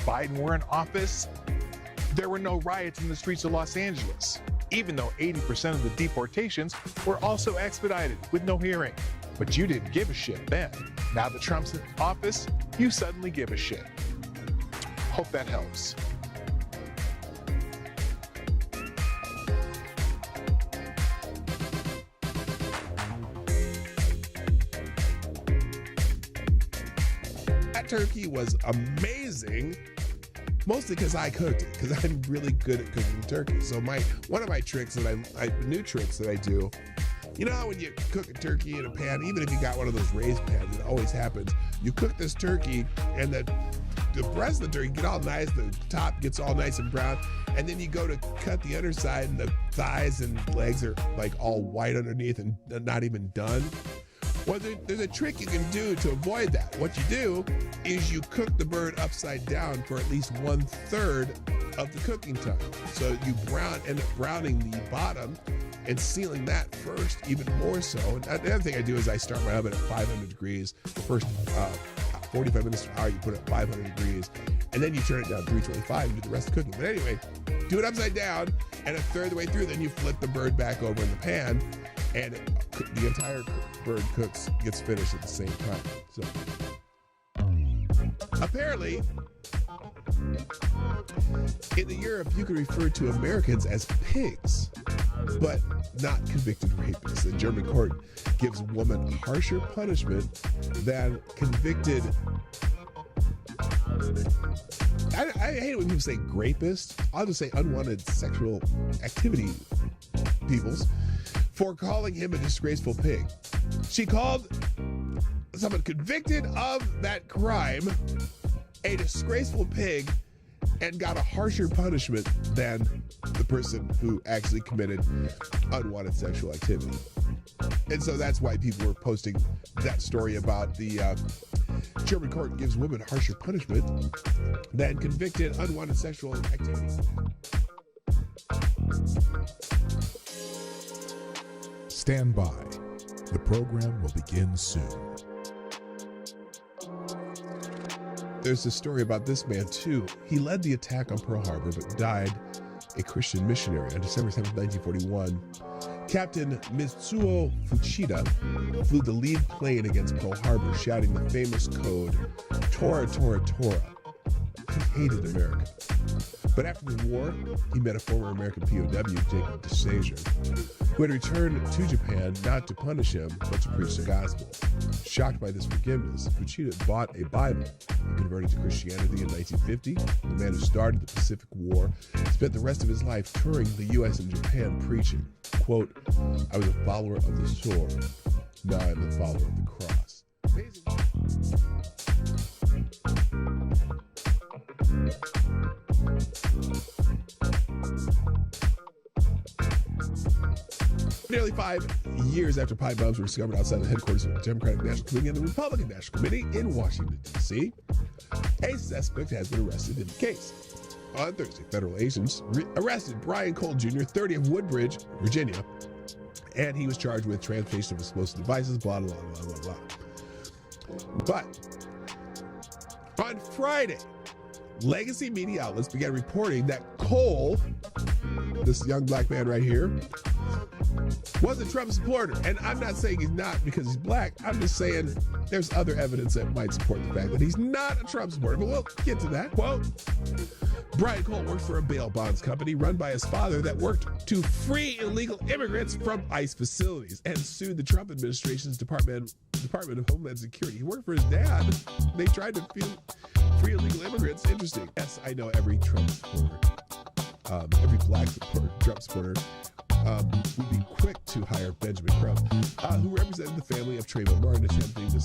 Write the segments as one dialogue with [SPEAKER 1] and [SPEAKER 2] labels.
[SPEAKER 1] Biden were in office, there were no riots in the streets of Los Angeles, even though 80% of the deportations were also expedited with no hearing. But you didn't give a shit then. Now that Trump's in office, you suddenly give a shit. Hope that helps.
[SPEAKER 2] That turkey was amazing, mostly because I cooked it, because I'm really good at cooking turkey. So one of my tricks that new tricks that I do, you know how when you cook a turkey in a pan, even if you got one of those raised pans, it always happens. You cook this turkey and the breast of the turkey get all nice, the top gets all nice and brown, and then you go to cut the underside and the thighs and legs are like all white underneath and not even done. Well, there's a trick you can do to avoid that. What you do is you cook the bird upside down for at least 1/3 of the cooking time. So you end up browning the bottom and sealing that first, even more so. And the other thing I do is I start my oven at 500 degrees. The first 45 minutes to an hour, you put it at 500 degrees, and then you turn it down to 325 and do the rest of the cooking. But anyway, do it upside down, and 1/3 of the way through, then you flip the bird back over in the pan, and the entire bird gets finished at the same time. So apparently, in Europe, you can refer to Americans as pigs, but not convicted rapists. A German court gives woman harsher punishment than convicted. I hate it when people say rapist. I'll just say unwanted sexual activity peoples for calling him a disgraceful pig. She called someone convicted of that crime a disgraceful pig and got a harsher punishment than the person who actually committed unwanted sexual activity. And so that's why people were posting that story about the German court gives women harsher punishment than convicted unwanted sexual activity.
[SPEAKER 3] Stand by. The program will begin soon.
[SPEAKER 2] There's a story about this man too. He led the attack on Pearl Harbor but died a Christian missionary on December 7, 1941. Captain Mitsuo Fuchida flew the lead plane against Pearl Harbor, shouting the famous code, Tora, Tora, Tora. He hated America. But after the war, he met a former American POW, Jacob DeSager, who had returned to Japan not to punish him, but to preach the gospel. Shocked by this forgiveness, Fuchida bought a Bible and converted to Christianity in 1950. The man who started the Pacific War spent the rest of his life touring the U.S. and Japan preaching, quote, I was a follower of the sword, now I'm a follower of the cross. Amazing. Nearly 5 years after pipe bombs were discovered outside the headquarters of the Democratic National Committee and the Republican National Committee in Washington, D.C., a suspect has been arrested in the case. On Thursday, federal agents arrested Brian Cole Jr., 30 of Woodbridge, Virginia, and he was charged with transportation of explosive devices, blah, blah, blah, blah, blah. But on Friday, legacy media outlets began reporting that Cole, this young black man right here, was a Trump supporter. And I'm not saying he's not because he's black. I'm just saying there's other evidence that might support the fact that he's not a Trump supporter. But we'll get to that. Quote, Brian Cole worked for a bail bonds company run by his father that worked to free illegal immigrants from ICE facilities and sued the Trump administration's Department of Homeland Security. He worked for his dad. They tried to free illegal immigrants. Interesting. Yes, I know every Trump supporter, every black supporter, Trump supporter, would be quick to hire Benjamin Crump, who represented the family of Trayvon Martin, attempting to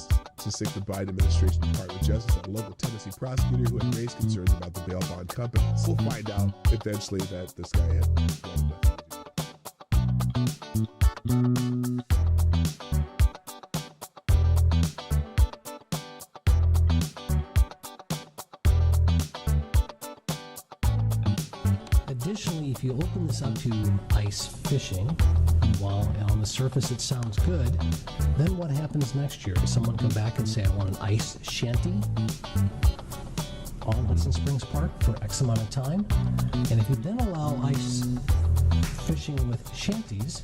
[SPEAKER 2] sic the Biden administration Department of Justice on a local Tennessee prosecutor who had raised concerns about the bail bond companies. We'll find out eventually that this guy had nothing to do.
[SPEAKER 4] Additionally, if you open this up to ice fishing, while on the surface it sounds good, then what happens next year? Does someone come back and say, I want an ice shanty? on Hudson Springs Park for X amount of time. And if you then allow ice fishing with shanties,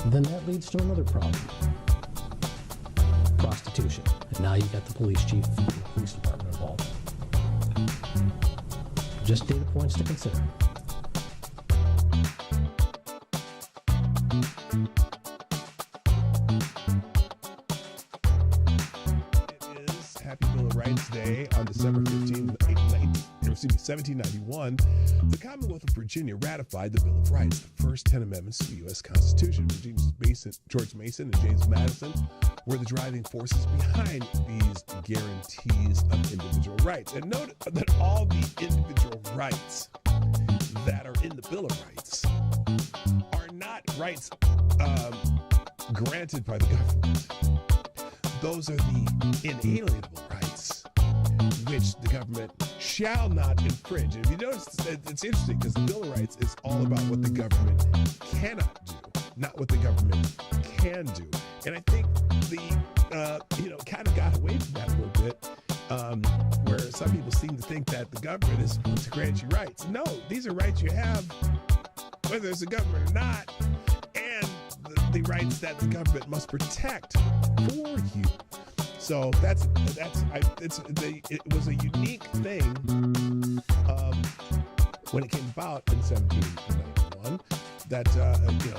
[SPEAKER 4] then that leads to another problem. Prostitution. And now you've got the police chief and the police department involved. Just data points to consider.
[SPEAKER 2] It is Happy Bill of Rights Day on December 15, 1791. The Commonwealth of Virginia ratified the Bill of Rights, the first 10 amendments to the U.S. Constitution. George Mason and James Madison were the driving forces behind these guarantees of individual rights. And note that all the individual rights that are in the Bill of Rights are not rights granted by the government. Those are the inalienable rights which the government shall not infringe. And if you notice, it's interesting because the Bill of Rights is all about what the government cannot do, not what the government can do. And I think the kind of got away from that a little bit, where some people seem to think that the government is supposed to grant you rights. No, these are rights you have, whether it's a government or not, and the rights that the government must protect for you. So it was a unique thing when it came about in 1791 that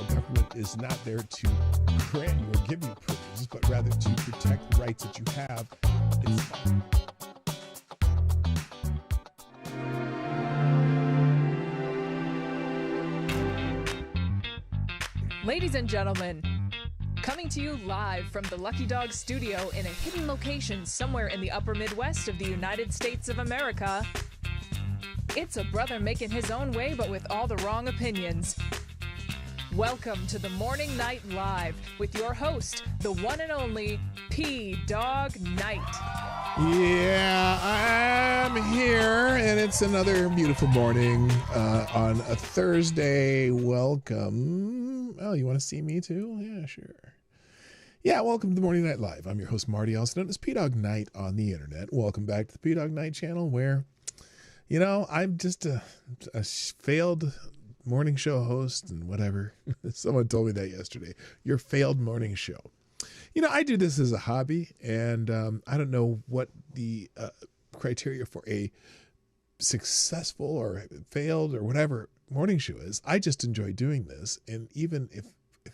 [SPEAKER 2] government is not there to grant you or give you privileges, but rather to protect the rights that you have.
[SPEAKER 5] Ladies and gentlemen, coming to you live from the Lucky Dog studio in a hidden location somewhere in the upper Midwest of the United States of America, it's a brother making his own way but with all the wrong opinions. Welcome to the Morning Night Live with your host, the one and only PDawgKnight.
[SPEAKER 2] Yeah, I'm here, and it's another beautiful morning on a Thursday. Welcome. Oh, you want to see me too? Yeah, sure. Yeah, welcome to the Morning Night Live. I'm your host, Marty, also known as PDawgKnight on the internet. Welcome back to the PDawgKnight channel, where, I'm just a failed morning show host and whatever. Someone told me that yesterday. Your failed morning show. I do this as a hobby, and I don't know what the criteria for a successful or failed or whatever morning show is. I just enjoy doing this, and even if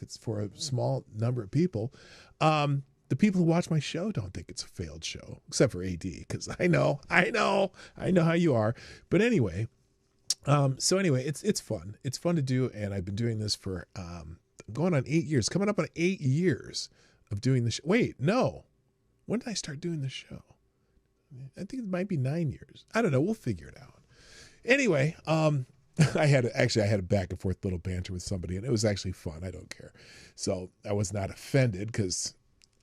[SPEAKER 2] it's for a small number of people, the people who watch my show don't think it's a failed show, except for AD, because I know how you are. But anyway, it's fun. It's fun to do, and I've been doing this for going on 8 years, coming up on 8 years of doing the show. Wait, no. When did I start doing the show? I think it might be 9 years. I don't know. We'll figure it out. Anyway, I had a back and forth little banter with somebody, and it was actually fun. I don't care. So I was not offended because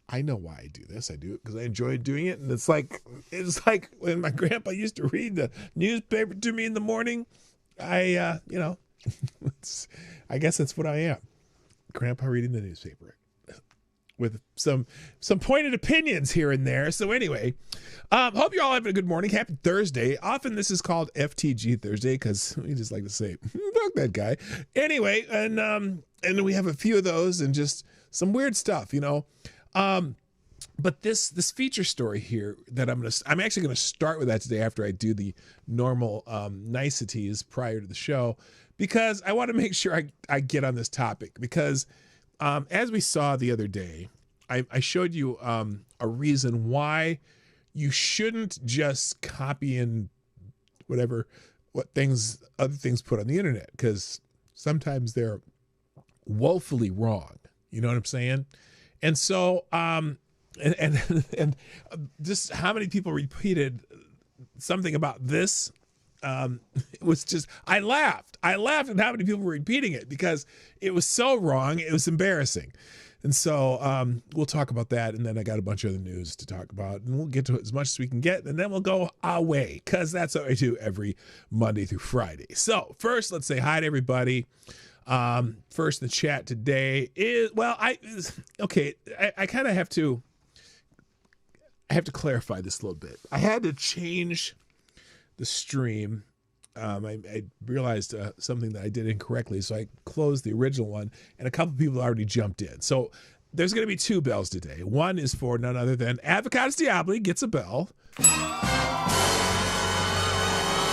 [SPEAKER 2] I know why I do this. I do it because I enjoy doing it. And it's like when my grandpa used to read the newspaper to me in the morning. I guess that's what I am. Grandpa reading the newspaper with some pointed opinions here and there. So anyway, hope you're all having a good morning. Happy Thursday. Often this is called FTG Thursday because we just like to say, fuck that guy. Anyway, and we have a few of those and just some weird stuff, But this feature story here that I'm actually gonna start with that today after I do the normal niceties prior to the show, because I want to make sure I get on this topic because as we saw the other day, I showed you a reason why you shouldn't just copy in other things put on the internet, because sometimes they're woefully wrong. You know what I'm saying? And so and just how many people repeated something about this? It was just, I laughed at how many people were repeating it because it was so wrong. It was embarrassing. And so we'll talk about that. And then I got a bunch of other news to talk about, and we'll get to it as much as we can get. And then we'll go our way, because that's what I do every Monday through Friday. So first, let's say hi to everybody. First in the chat today is, I kind of have to, I have to clarify this a little bit. I had to change the stream. I realized something that I did incorrectly, so I closed the original one, and a couple people already jumped in. So there's going to be 2 bells today. One is for none other than Avocados Diabli gets a bell.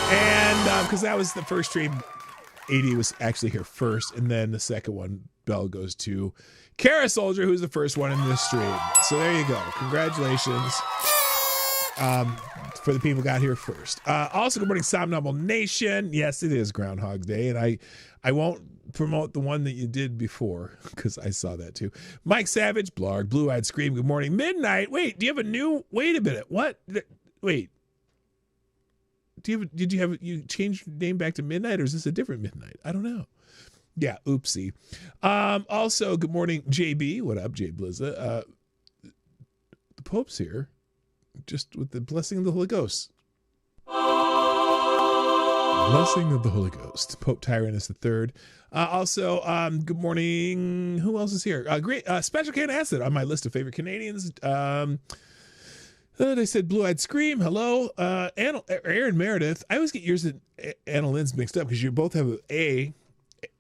[SPEAKER 2] And because that was the first stream, 80 was actually here first, and then the second one bell goes to Kara Soldier, who's the first one in this stream. So there you go. Congratulations for the people who got here first. Also, good morning, Somnambul Nation. Yes, it is Groundhog Day, and I won't promote the one that you did before because I saw that too. Mike Savage, Blarg, Blue Eyed Scream, good morning. Midnight, wait, do you have a new, wait a minute, what? Wait. Did you change your name back to Midnight, or is this a different Midnight? I don't know. Yeah, oopsie. Also, good morning, JB. What up, Jay Blizza? The Pope's here, just with the blessing of the Holy Ghost. Blessing of the Holy Ghost. Pope Tyrannus III. Also, good morning. Who else is here? Great. Special Can Acid on my list of favorite Canadians. They said Blue Eyed Scream. Hello. Aaron Meredith. I always get yours and Anna Lynn's mixed up because you both have an A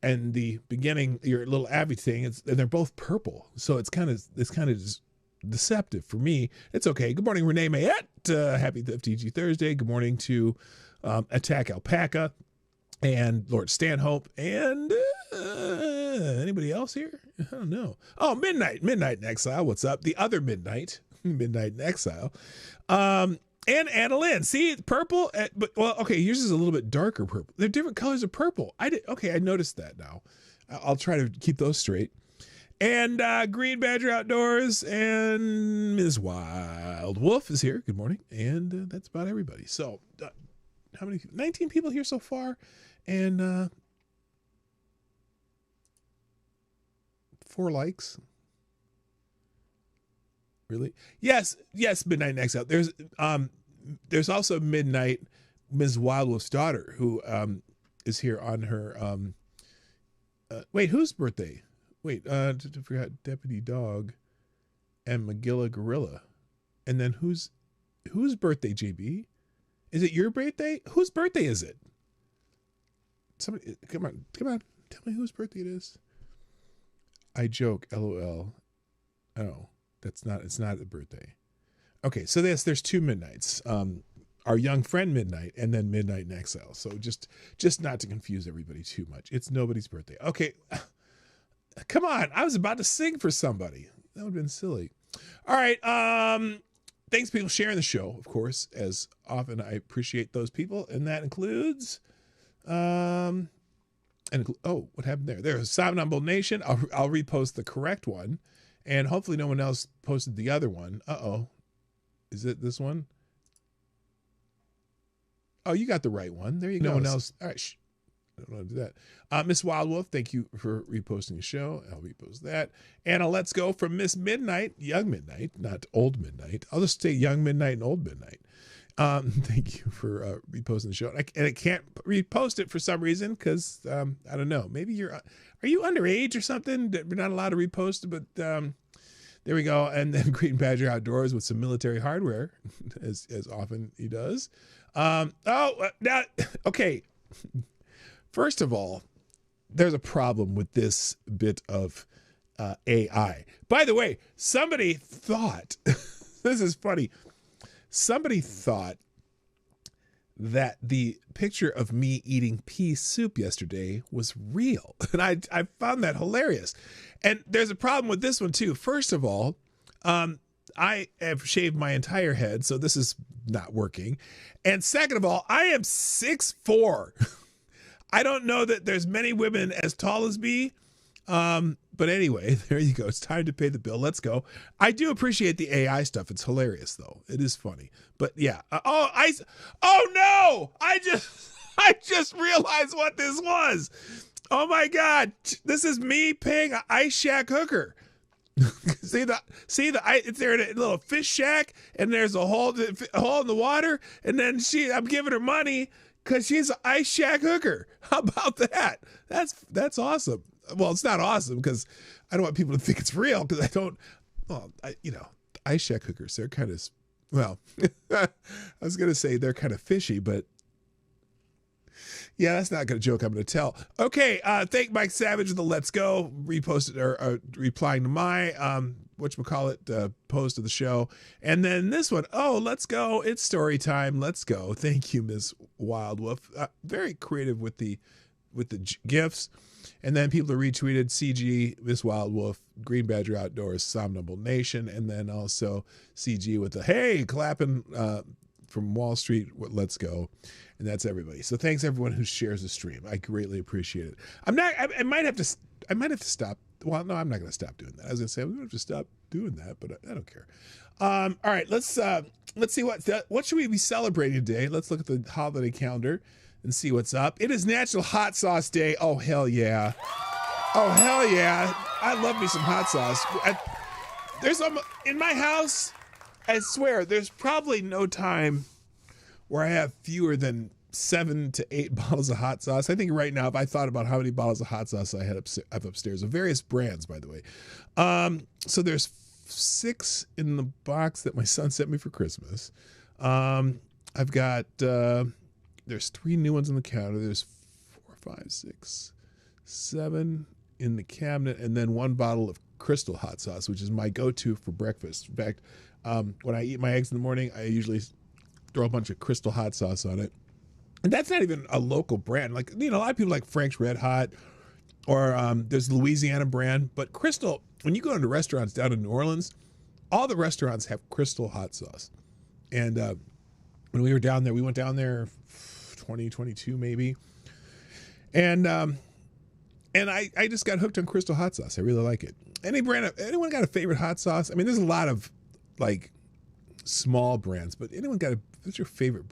[SPEAKER 2] and the beginning, your little Abby thing, and they're both purple. So it's kind of just deceptive for me. It's okay. Good morning, Renee Mayette. Happy FTG Thursday. Good morning to Attack Alpaca and Lord Stanhope and anybody else here? I don't know. Oh, Midnight in Exile. What's up? The other Midnight in Exile. And Anna Lynn. See, purple, but well, okay, yours is a little bit darker purple. They're different colors of purple. I noticed that now. I'll try to keep those straight. And Green Badger Outdoors and Ms. Wild Wolf is here. Good morning. And that's about everybody. So, how many? 19 people here so far, and 4 likes. Really? Yes, Midnight in Exile. There's also Midnight, Ms. Wildwolf's daughter, who is here on her wait, whose birthday? Wait, I forgot Deputy Dog and Magilla Gorilla. And then whose birthday, JB? Is it your birthday? Whose birthday is it? Somebody come on. Tell me whose birthday it is. I joke, LOL. Oh. It's not a birthday. Okay, so there's 2 Midnights. Our young friend Midnight and then Midnight in Exile. So just not to confuse everybody too much. It's nobody's birthday. Okay. Come on. I was about to sing for somebody. That would have been silly. All right. Thanks people sharing the show, of course, as often. I appreciate those people. And that includes what happened there? There's Somnambul Nation. I'll repost the correct one. And hopefully no one else posted the other one. Uh-oh. Is it this one? Oh, you got the right one. There you go. No one else. All right. I don't want to do that. Miss Wildwolf, thank you for reposting the show. I'll repost that. Anna, let's go from Miss Midnight, Young Midnight, not Old Midnight. I'll just say Young Midnight and Old Midnight. Thank you for reposting the show. And I can't repost it for some reason because, I don't know. Maybe are you underage or something? We're not allowed to repost, but there we go. And then Green Badger Outdoors with some military hardware, as often he does. Now, okay. First of all, there's a problem with this bit of AI. By the way, somebody thought, this is funny, somebody thought that the picture of me eating pea soup yesterday was real. And I found that hilarious. And there's a problem with this one too. First of all, I have shaved my entire head, so this is not working. And second of all, I am 6'4". I don't know that there's many women as tall as me. But anyway, there you go. It's time to pay the bill. Let's go. I do appreciate the AI stuff. It's hilarious though. It is funny. But yeah. Oh no! I just realized what this was. Oh my God. This is me paying an ice shack hooker. See it's there in a little fish shack, and there's a hole in the water, and then I'm giving her money because she's an ice shack hooker. How about that? That's awesome. Well, it's not awesome because I don't want people to think it's real because I don't. Well, ice shack hookers, they're kind of Well, I was going to say they're kind of fishy, but yeah, that's not a joke I'm going to tell. Okay, thank Mike Savage with the Let's Go, reposted or replying to my whatchamacallit post of the show. And then this one, oh, let's go. It's story time. Let's go. Thank you, Miss Wild Wolf. Very creative with the GIFs. And then people retweeted CG, Miss Wild Wolf, Green Badger Outdoors, Somnambull Nation, and then also CG with the hey, clapping from Wall Street, let's go. And that's everybody. So thanks everyone who shares the stream. I greatly appreciate it. I might have to stop. Well, no, I'm not going to stop doing that. I was going to say I'm going to have to stop doing that, but I don't care. All right, let's see what should we be celebrating today. Let's look at the holiday calendar and see what's up. It is National Hot Sauce Day. Oh hell yeah! Oh hell yeah! I love me some hot sauce. There's in my house. I swear, there's probably no time where I have fewer than 7 to 8 bottles of hot sauce. I think right now, if I thought about how many bottles of hot sauce I have upstairs, of various brands, by the way. So there's 6 in the box that my son sent me for Christmas. I've got, there's 3 new ones on the counter. There's 4, 5, 6, 7 in the cabinet, and then 1 bottle of Crystal hot sauce, which is my go-to for breakfast. In fact, when I eat my eggs in the morning, I usually throw a bunch of Crystal hot sauce on it. And that's not even a local brand. Like, a lot of people like Frank's Red Hot, or there's the Louisiana brand. But Crystal, when you go into restaurants down in New Orleans, all the restaurants have Crystal hot sauce. And when we were down there, we went down there 2022 maybe. And I just got hooked on Crystal hot sauce. I really like it. Anyone got a favorite hot sauce? I mean, there's a lot of like small brands, but what's your favorite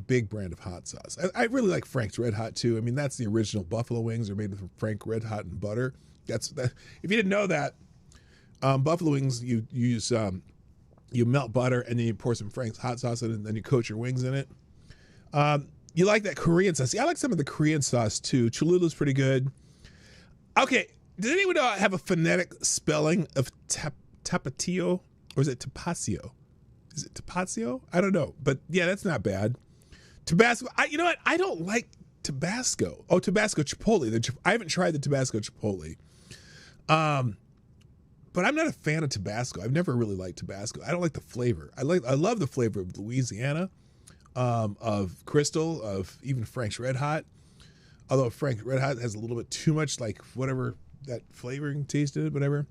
[SPEAKER 2] big brand of hot sauce? I really like Frank's Red Hot too. I mean, that's the original buffalo wings are made with Frank Red Hot and butter. That's that. If you didn't know that, buffalo wings, you use, you melt butter and then you pour some Frank's hot sauce in it, and then you coat your wings in it. You like that Korean sauce? See, I like some of the Korean sauce too. Cholula's pretty good. Okay, does anyone have a phonetic spelling of tapatio? Or is it Tapatio? Is it Tapatio? I don't know. But yeah, that's not bad. Tabasco. You know what? I don't like Tabasco. Oh, Tabasco Chipotle. I haven't tried the Tabasco Chipotle. But I'm not a fan of Tabasco. I've never really liked Tabasco. I don't like the flavor. I love the flavor of Louisiana, of Crystal, of even Frank's Red Hot. Although Frank's Red Hot has a little bit too much like whatever that flavoring tasted, whatever.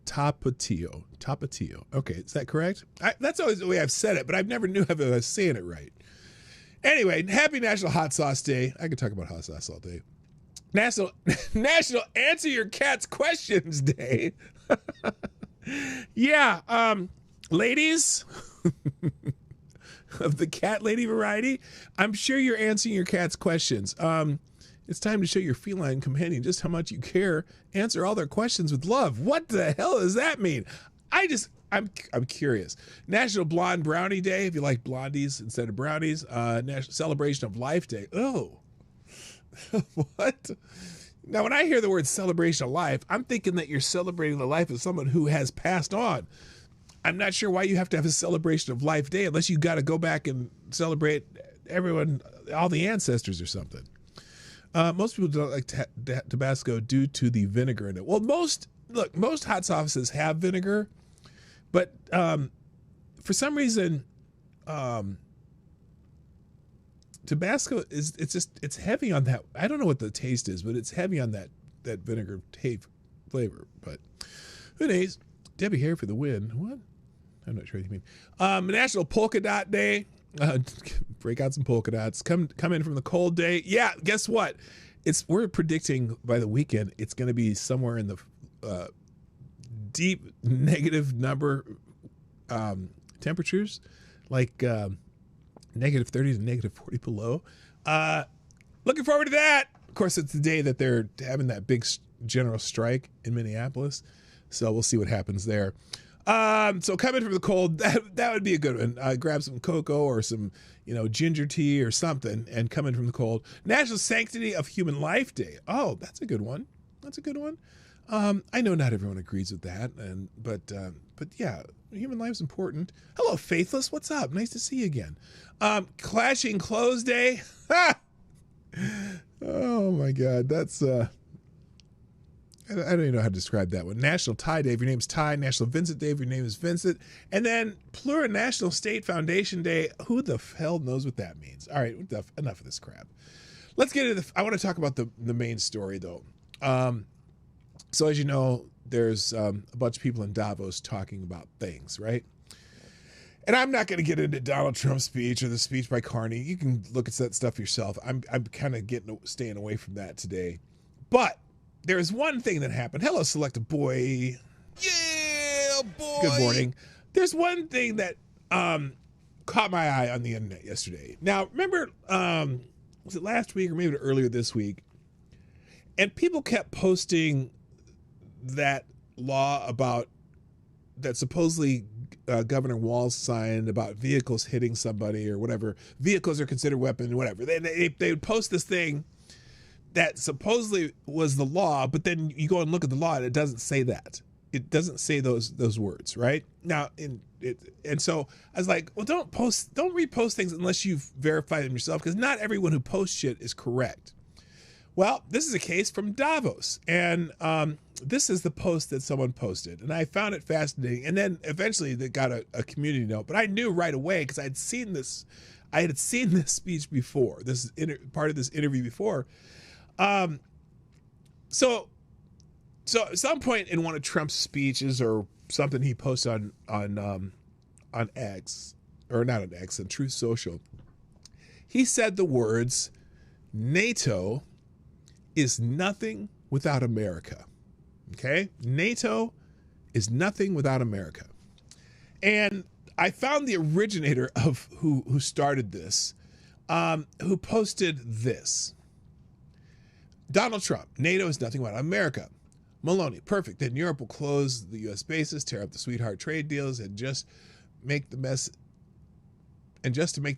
[SPEAKER 2] Tapatio. Okay, is that correct? That's always the way I've said it, but I've never knew if I was saying it right. Anyway, happy National Hot Sauce Day. I could talk about hot sauce all day. National Answer Your Cat's Questions Day. Yeah, ladies of the cat lady variety, I'm sure you're answering your cat's questions. It's time to show your feline companion just how much you care. Answer all their questions with love. What the hell does that mean? I'm curious. National Blonde Brownie Day, if you like blondies instead of brownies. National Celebration of Life Day. Oh, what? Now, when I hear the word celebration of life, I'm thinking that you're celebrating the life of someone who has passed on. I'm not sure why you have to have a celebration of life day unless you got to go back and celebrate everyone, all the ancestors or something. Most people don't like Tabasco due to the vinegar in it. Well, most hot sauces have vinegar, but for some reason, Tabasco it's heavy on that. I don't know what the taste is, but it's heavy on that vinegar flavor. But who knows? Debbie Hare for the win. What? I'm not sure what you mean. National Polka Dot Day. Break out some polka dots. Come in from the cold day. Yeah, guess what? We're predicting by the weekend it's going to be somewhere in the deep negative number temperatures, like -30 to -40 below. Looking forward to that. Of course, it's the day that they're having that big general strike in Minneapolis, so we'll see what happens there. So coming from the cold, that would be a good one. Grab some cocoa or some, ginger tea or something and come in from the cold. National Sanctity of Human Life Day. Oh, that's a good one. I know not everyone agrees with that, but yeah, human life's important. Hello, Faithless. What's up? Nice to see you again. Clashing Clothes Day. Oh my God, that's I don't even know how to describe that one. National Tie Day if your name's Ty. National Vincent Day if your name is Vincent. And then Plurinational State Foundation Day. Who the hell knows what that means? All right, enough of this crap. Let's get into I want to talk about the main story though. So as you know, there's a bunch of people in Davos talking about things, right? And I'm not going to get into Donald Trump's speech or the speech by Carney. You can look at that stuff yourself. I'm kind of staying away from that today. But there's one thing that happened. Hello, Selected Boy.
[SPEAKER 6] Yeah, boy.
[SPEAKER 2] Good morning. There's one thing that caught my eye on the internet yesterday. Now, remember, was it last week or maybe earlier this week? And people kept posting that law about that supposedly Governor Walz signed about vehicles hitting somebody or whatever. Vehicles are considered weapons, whatever. They would post this thing that supposedly was the law, but then you go and look at the law and it doesn't say that. It doesn't say those words, right? Now, and so I was like, well, don't repost things unless you've verified them yourself, because not everyone who posts shit is correct. Well, this is a case from Davos, and this is the post that someone posted, and I found it fascinating. And then eventually they got a community note, but I knew right away because I had seen this speech before, this is part of this interview before. So at some point in one of Trump's speeches or something he posted on X, or not on X, on Truth Social, he said the words, NATO is nothing without America. Okay? NATO is nothing without America. And I found the originator of who started this, who posted this. Donald Trump, NATO is nothing without America. Maloney, perfect. Then Europe will close the U.S. bases, tear up the sweetheart trade deals, and just to make the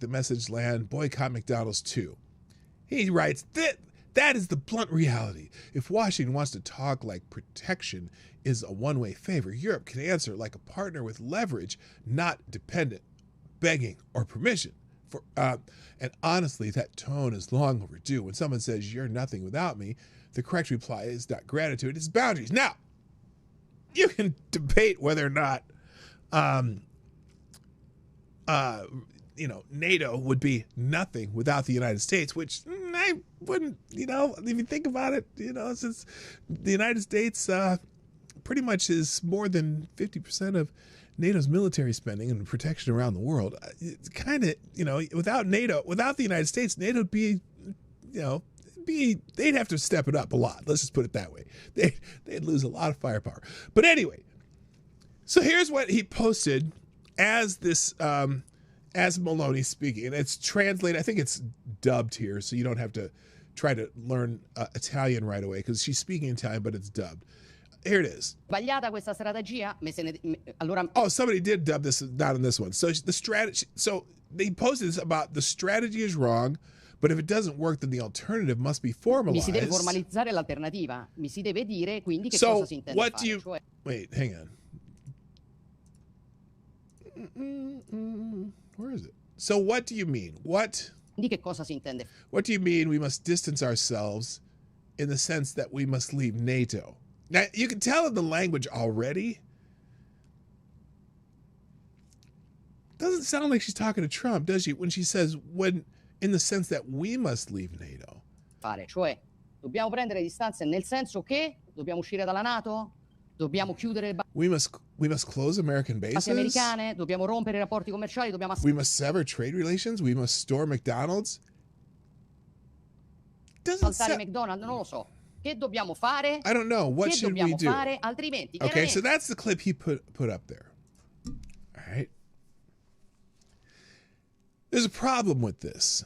[SPEAKER 2] message land, boycott McDonald's too. He writes, that is the blunt reality. If Washington wants to talk like protection is a one-way favor, Europe can answer like a partner with leverage, not dependent, begging, or permission. And honestly, that tone is long overdue. When someone says, you're nothing without me, the correct reply is not gratitude, it's boundaries. Now, you can debate whether or not, NATO would be nothing without the United States, which I wouldn't, if you think about it, since the United States pretty much is more than 50% of NATO's military spending and protection around the world. It's kind of, without NATO, without the United States, NATO would be, they'd have to step it up a lot. Let's just put it that way. They'd lose a lot of firepower. But anyway, so here's what he posted as this, as Maloney speaking. And it's translated, I think it's dubbed here, so you don't have to try to learn Italian right away, because she's speaking Italian, but it's dubbed. Here it is. Oh, somebody did dub this, not on this one. So the strategy. So they posted this about the strategy is wrong, but if it doesn't work, then the alternative must be formalized.
[SPEAKER 7] Mi si deve formalizzare l'alternativa. Mi si deve dire quindi che
[SPEAKER 2] so
[SPEAKER 7] cosa si intende
[SPEAKER 2] what
[SPEAKER 7] fare.
[SPEAKER 2] Do you wait? Hang on. Where is it? So what do you mean? What?
[SPEAKER 7] Di che cosa si intende?
[SPEAKER 2] What do you mean we must distance ourselves in the sense that we must leave NATO? Now, you can tell in the language already. Doesn't sound like she's talking to Trump, does she? When she says, in the sense that we must leave NATO.
[SPEAKER 7] Fare, cioè, dobbiamo prendere distanze nel senso che dobbiamo uscire dalla NATO, dobbiamo chiudere le
[SPEAKER 2] We must close American bases.
[SPEAKER 7] basi americane, dobbiamo rompere i rapporti commerciali, dobbiamo
[SPEAKER 2] We must sever trade relations. We must store McDonald's.
[SPEAKER 7] saltare McDonald's, non lo so. Che dobbiamo fare?
[SPEAKER 2] I don't know. What
[SPEAKER 7] che
[SPEAKER 2] should we
[SPEAKER 7] dobbiamo
[SPEAKER 2] do?
[SPEAKER 7] fare? Altrimenti,
[SPEAKER 2] okay, so that's the clip he put up there. All right. There's a problem with this.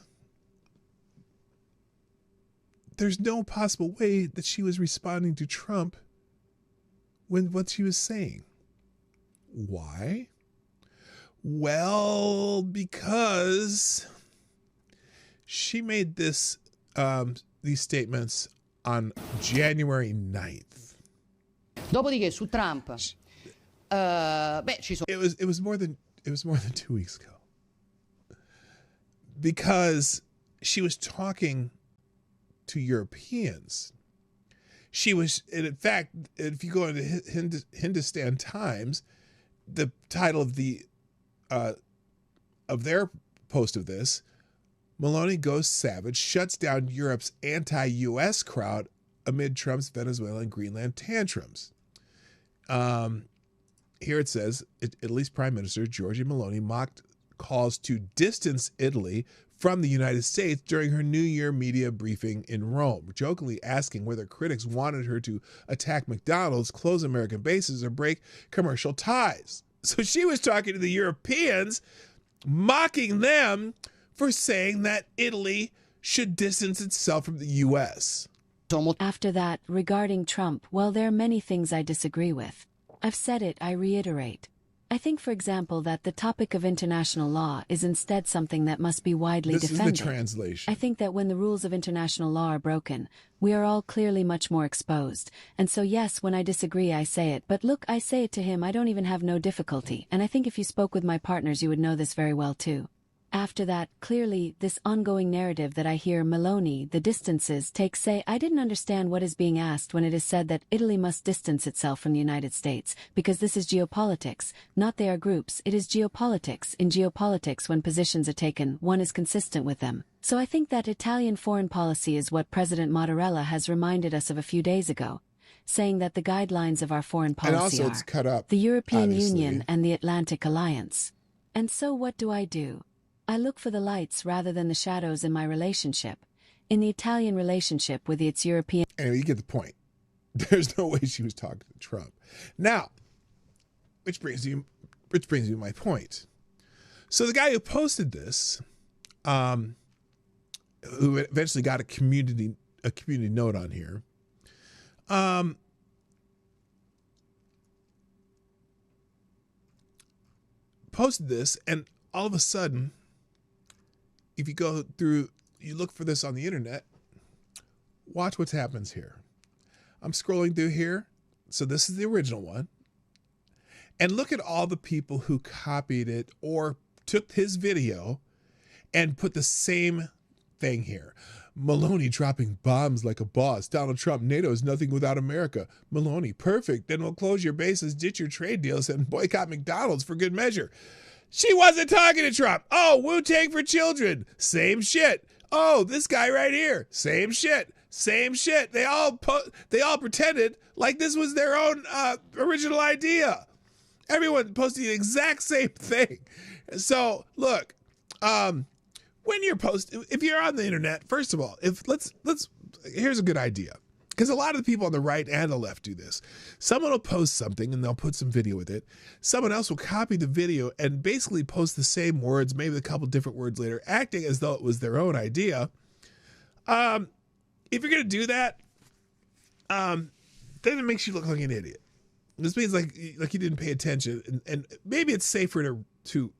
[SPEAKER 2] There's no possible way that she was responding to Trump when what she was saying. Why? Well, because she made these statements on January 9th.
[SPEAKER 7] Dopodiché su Trump, beh, ci sono.
[SPEAKER 2] It was more than 2 weeks ago, because she was talking to Europeans. She was, and in fact, if you go into Hindustan Times, the title of their post of this, Meloni goes savage, shuts down Europe's anti-U.S. crowd amid Trump's Venezuela and Greenland tantrums. Here it says, Italy's Prime Minister Giorgia Meloni mocked calls to distance Italy from the United States during her New Year media briefing in Rome, jokingly asking whether critics wanted her to attack McDonald's, close American bases, or break commercial ties. So she was talking to the Europeans, mocking them for saying that Italy should distance itself from the U.S.
[SPEAKER 8] After that, regarding Trump, well, there are many things I disagree with. I've said it, I reiterate. I think, for example, that the topic of international law is instead something that must be widely defended.
[SPEAKER 2] This is the translation.
[SPEAKER 8] I think that when the rules of international law are broken, we are all clearly much more exposed. And so yes, when I disagree, I say it. But look, I say it to him, I don't even have no difficulty. And I think if you spoke with my partners, you would know this very well too. After that, clearly, this ongoing narrative that I hear Meloni, the distances, say, I didn't understand what is being asked when it is said that Italy must distance itself from the United States, because this is geopolitics, not they are groups, it is geopolitics. In geopolitics, when positions are taken, one is consistent with them. So I think that Italian foreign policy is what President Mattarella has reminded us of a few days ago, saying that the guidelines of our foreign policy
[SPEAKER 2] and also
[SPEAKER 8] are
[SPEAKER 2] it's cut up,
[SPEAKER 8] the European
[SPEAKER 2] obviously.
[SPEAKER 8] Union and the Atlantic Alliance. And so what do? I look for the lights rather than the shadows in my relationship, in the Italian relationship with its European.
[SPEAKER 2] Anyway, you get the point. There's no way she was talking to Trump. Now, which brings you to my point. So the guy who posted this, who eventually got a community note on here, posted this, and all of a sudden, if you go through, you look for this on the internet, watch what happens here. I'm scrolling through here. So this is the original one. And look at all the people who copied it or took his video and put the same thing here. Meloni dropping bombs like a boss. Donald Trump, NATO is nothing without America. Meloni, perfect. Then we'll close your bases, ditch your trade deals, and boycott McDonald's for good measure. She wasn't talking to Trump. Oh, Wu-Tang for Children. Same shit. Oh, this guy right here. Same shit. Same shit. They all pretended like this was their own original idea. Everyone posting the exact same thing. So look, when you're if you're on the internet, first of all, here's a good idea. Because a lot of the people on the right and the left do this. Someone will post something and they'll put some video with it. Someone else will copy the video and basically post the same words, maybe a couple different words later, acting as though it was their own idea. If you're going to do that, then it makes you look like an idiot. This means like you didn't pay attention. And maybe it's safer to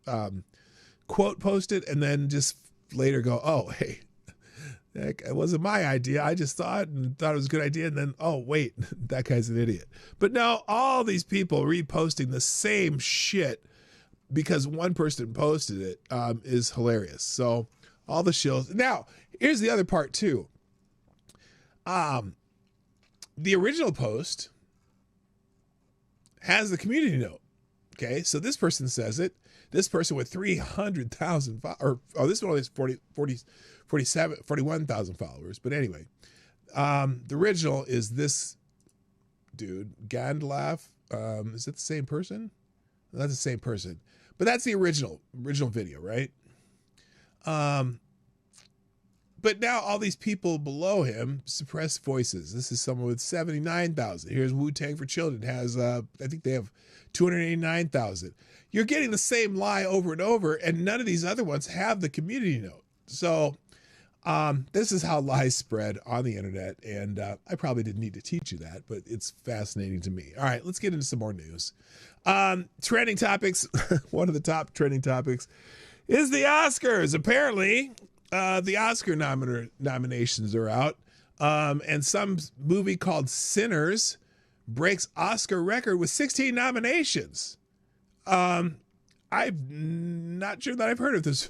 [SPEAKER 2] quote post it and then just later go, oh, hey, it wasn't my idea. I just thought it was a good idea. And then, oh, wait, that guy's an idiot. But now all these people reposting the same shit because one person posted it is hilarious. So all the shills. Now, here's the other part too. The original post has the community note. Okay, so this person says it. This person with 300,000 this one only has 41,000 followers. But anyway, the original is this dude, Gandalf. Is that the same person? No, that's the same person. But that's the original video, right? But now all these people below him, suppressed voices. This is someone with 79,000. Here's Wu-Tang for Children has, I think they have 289,000. You're getting the same lie over and over, and none of these other ones have the community note. So this is how lies spread on the internet, and I probably didn't need to teach you that, but it's fascinating to me. All right, let's get into some more news. Trending topics. One of the top trending topics is the Oscars. Apparently, the Oscar nominations are out, and some movie called Sinners breaks Oscar record with 16 nominations. I'm not sure that I've heard of this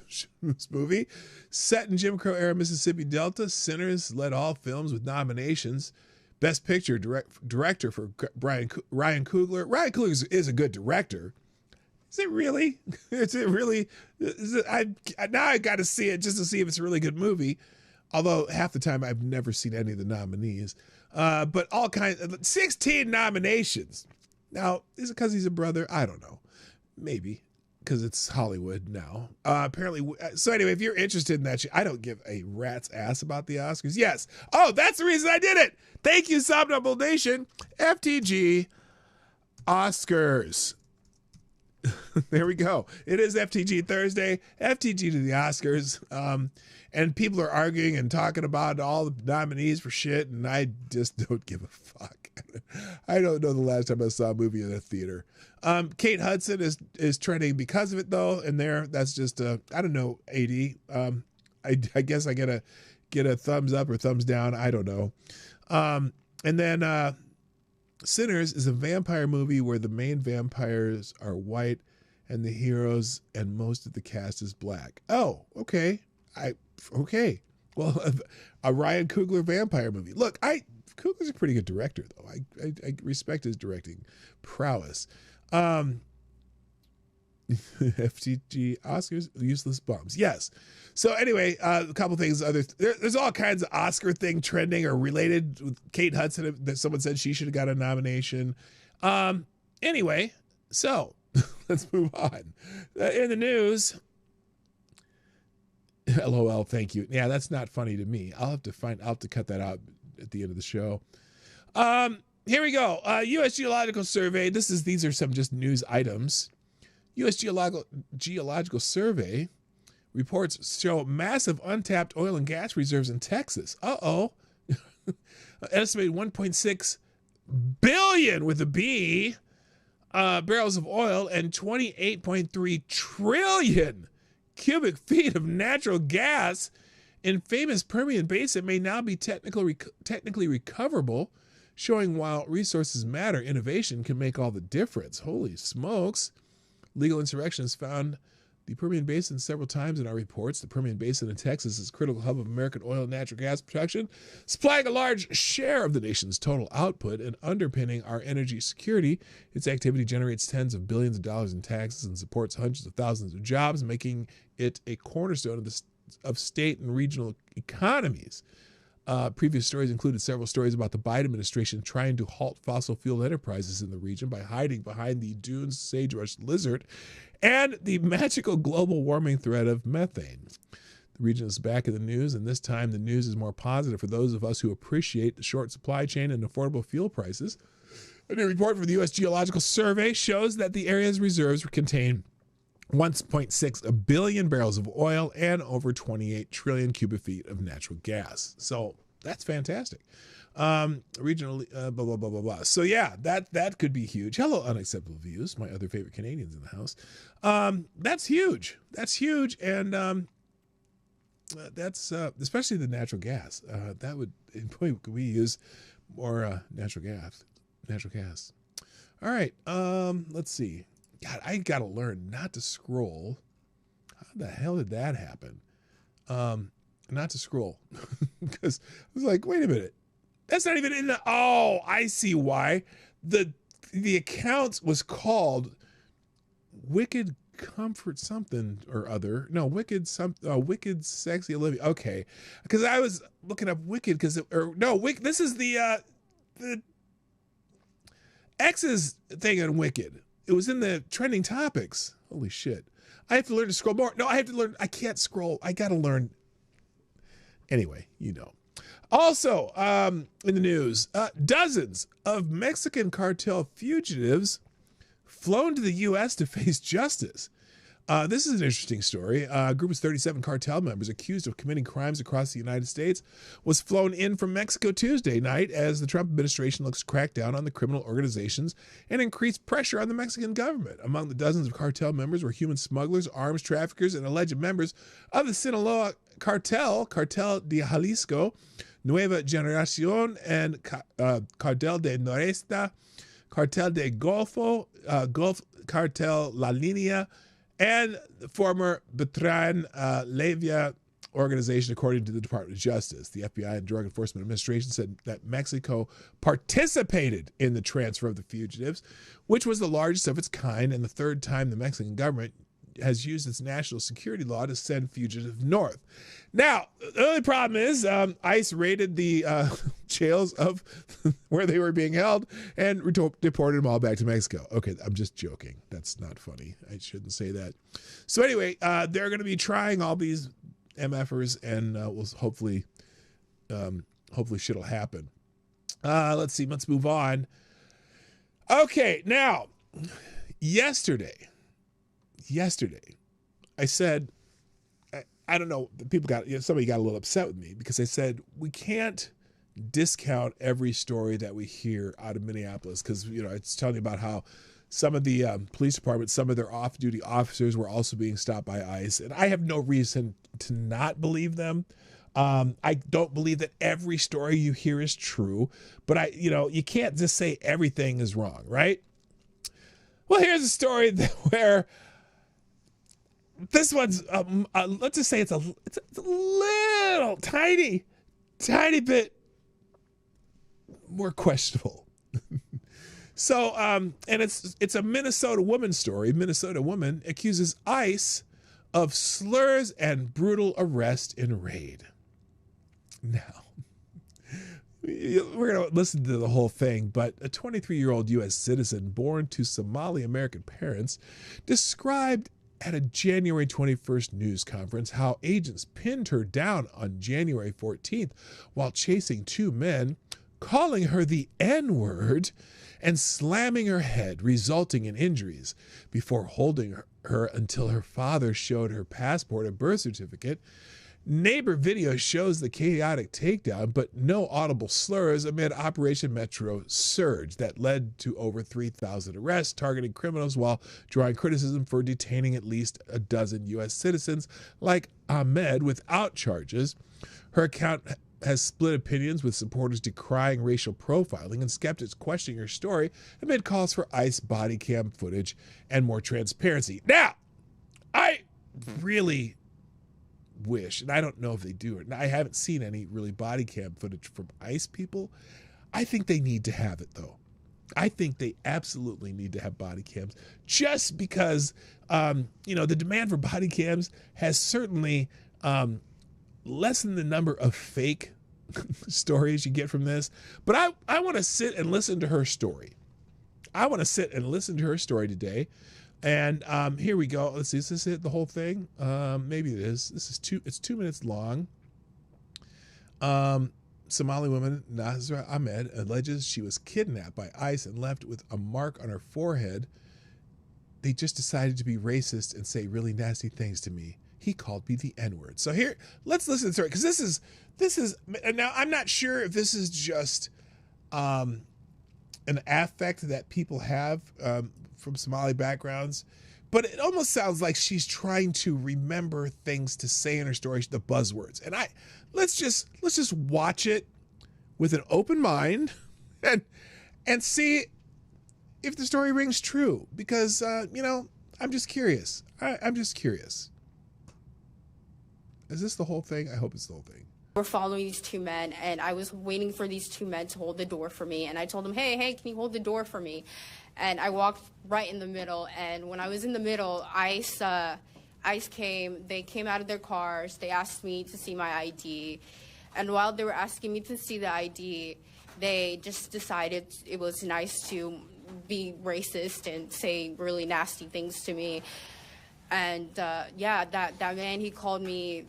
[SPEAKER 2] movie. Set in Jim Crow era Mississippi Delta, Sinners led all films with nominations. Best Picture director for Ryan Coogler. Ryan Coogler is a good director. Is it really? Now I got to see it just to see if it's a really good movie. Although half the time I've never seen any of the nominees. But all kinds of 16 nominations. Now, is it because he's a brother? I don't know. Maybe because it's Hollywood now. Apparently. So anyway, if you're interested in that shit, I don't give a rat's ass about the Oscars. Yes. Oh, that's the reason I did it. Thank you, Somnambule Nation. FTG Oscars. There we go. It is FTG Thursday. FTG to the Oscars. And people are arguing and talking about all the nominees for shit, and I just don't give a fuck. I don't know the last time I saw a movie in a theater. Kate Hudson is trending because of it, though, and that's just I don't know, 80. I guess I get a thumbs up or thumbs down. I don't know. And then Sinners is a vampire movie where the main vampires are white and the heroes and most of the cast is black. Oh, okay. Okay. Well, a Ryan Coogler vampire movie. Look, Coogler's a pretty good director, though. I respect his directing prowess. FTG Oscars, useless bums. Yes. So anyway, a couple things. There's all kinds of Oscar thing trending or related with Kate Hudson that someone said she should have got a nomination. Anyway, so let's move on. In the news. LOL, thank you. Yeah, that's not funny to me. I'll have to cut that out at the end of the show. Here we go. U.S. Geological Survey. These are some just news items. U.S. Geological Survey reports show massive untapped oil and gas reserves in Texas. Uh-oh. Estimated 1.6 billion with a B barrels of oil and 28.3 trillion cubic feet of natural gas in famous Permian Basin may now be technically recoverable, showing while resources matter, innovation can make all the difference. Holy smokes. Legal Insurrection has found the Permian Basin several times in our reports. The Permian Basin in Texas is a critical hub of American oil and natural gas production, supplying a large share of the nation's total output and underpinning our energy security. Its activity generates tens of billions of dollars in taxes and supports hundreds of thousands of jobs, making it a cornerstone of state and regional economies. Previous stories included several stories about the Biden administration trying to halt fossil fuel enterprises in the region by hiding behind the dunes sagebrush lizard and the magical global warming threat of methane. The region is back in the news, and this time the news is more positive for those of us who appreciate the short supply chain and affordable fuel prices. A new report from the U.S. Geological Survey shows that the area's reserves contain 1.6 billion barrels of oil and over 28 trillion cubic feet of natural gas. So that's fantastic. Regionally, blah, blah, blah, blah, blah. So yeah, that could be huge. Hello, Unacceptable Views, my other favorite Canadians in the house. That's huge. That's huge. And that's especially the natural gas. That would, boy, could we use more natural gas. All right, let's see. God, I got to learn not to scroll. How the hell did that happen? Not to scroll. Because I was like, wait a minute. That's not even in the... Oh, I see why. The account was called Wicked Comfort something or other. No, Wicked Sexy Olivia. Okay. Because I was looking up Wicked because... this is the X's thing on Wicked. It was in the trending topics. Holy shit. I have to learn to scroll more. No, I have to learn. I can't scroll. I got to learn. Anyway, you know. Also, in the news, dozens of Mexican cartel fugitives flown to the U.S. to face justice. This is an interesting story. A group of 37 cartel members accused of committing crimes across the United States was flown in from Mexico Tuesday night as the Trump administration looks to crack down on the criminal organizations and increase pressure on the Mexican government. Among the dozens of cartel members were human smugglers, arms traffickers, and alleged members of the Sinaloa Cartel de Jalisco, Nueva Generación and Cartel de Noreste, Cartel de Golfo, Gulf Cartel La Línea, and the former Beltran Leyva organization, according to the Department of Justice. The FBI and Drug Enforcement Administration said that Mexico participated in the transfer of the fugitives, which was the largest of its kind and the third time the Mexican government has used its national security law to send fugitives north. Now, the only problem is ICE raided the jails of where they were being held and deported them all back to Mexico. Okay, I'm just joking. That's not funny. I shouldn't say that. So anyway, they're going to be trying all these MFers, and we'll hopefully shit'll happen. Let's see. Let's move on. Okay, now, yesterday, I said, I don't know, somebody got a little upset with me because I said, we can't discount every story that we hear out of Minneapolis because, it's telling you about how some of the police departments, some of their off-duty officers were also being stopped by ICE. And I have no reason to not believe them. I don't believe that every story you hear is true, but you can't just say everything is wrong, right? Well, here's a story where this one's, let's just say it's a little tiny bit more questionable. So, and it's a Minnesota woman story. Minnesota woman accuses ICE of slurs and brutal arrest in raid. Now, we're going to listen to the whole thing, but a 23-year-old U.S. citizen born to Somali-American parents described at a January 21st news conference how agents pinned her down on January 14th while chasing two men, calling her the N-word and slamming her head, resulting in injuries, before holding her until her father showed her passport and birth certificate. Neighbor video shows the chaotic takedown, but no audible slurs amid Operation Metro surge that led to over 3,000 arrests targeting criminals while drawing criticism for detaining at least a dozen U.S. citizens like Ahmed without charges. Her account has split opinions, with supporters decrying racial profiling and skeptics questioning her story amid calls for ICE body cam footage and more transparency. Now, I really wish, and I don't know if they do it, I haven't seen any really body cam footage from ICE people. I think they need to have it, though. I think they absolutely need to have body cams, just because, the demand for body cams has certainly lessen the number of fake stories you get from this. But I want to sit and listen to her story. I want to sit and listen to her story today. And here we go. Let's see. Is this it, the whole thing? Maybe it is. It's 2 minutes long. Somali woman Nazra Ahmed alleges she was kidnapped by ICE and left with a mark on her forehead. They just decided to be racist and say really nasty things to me. He called me the N-word. So here, let's listen to it, because this is now, I'm not sure if this is just an affect that people have from Somali backgrounds, but it almost sounds like she's trying to remember things to say in her story, the buzzwords. And let's just watch it with an open mind and see if the story rings true, because I'm just curious. I'm just curious. Is this the whole thing? I hope it's the whole thing.
[SPEAKER 9] We're following these two men, and I was waiting for these two men to hold the door for me, and I told them, hey, can you hold the door for me? And I walked right in the middle, and when I was in the middle, ICE came. They came out of their cars. They asked me to see my ID, and while they were asking me to see the ID, they just decided it was nice to be racist and say really nasty things to me. And that man, he called me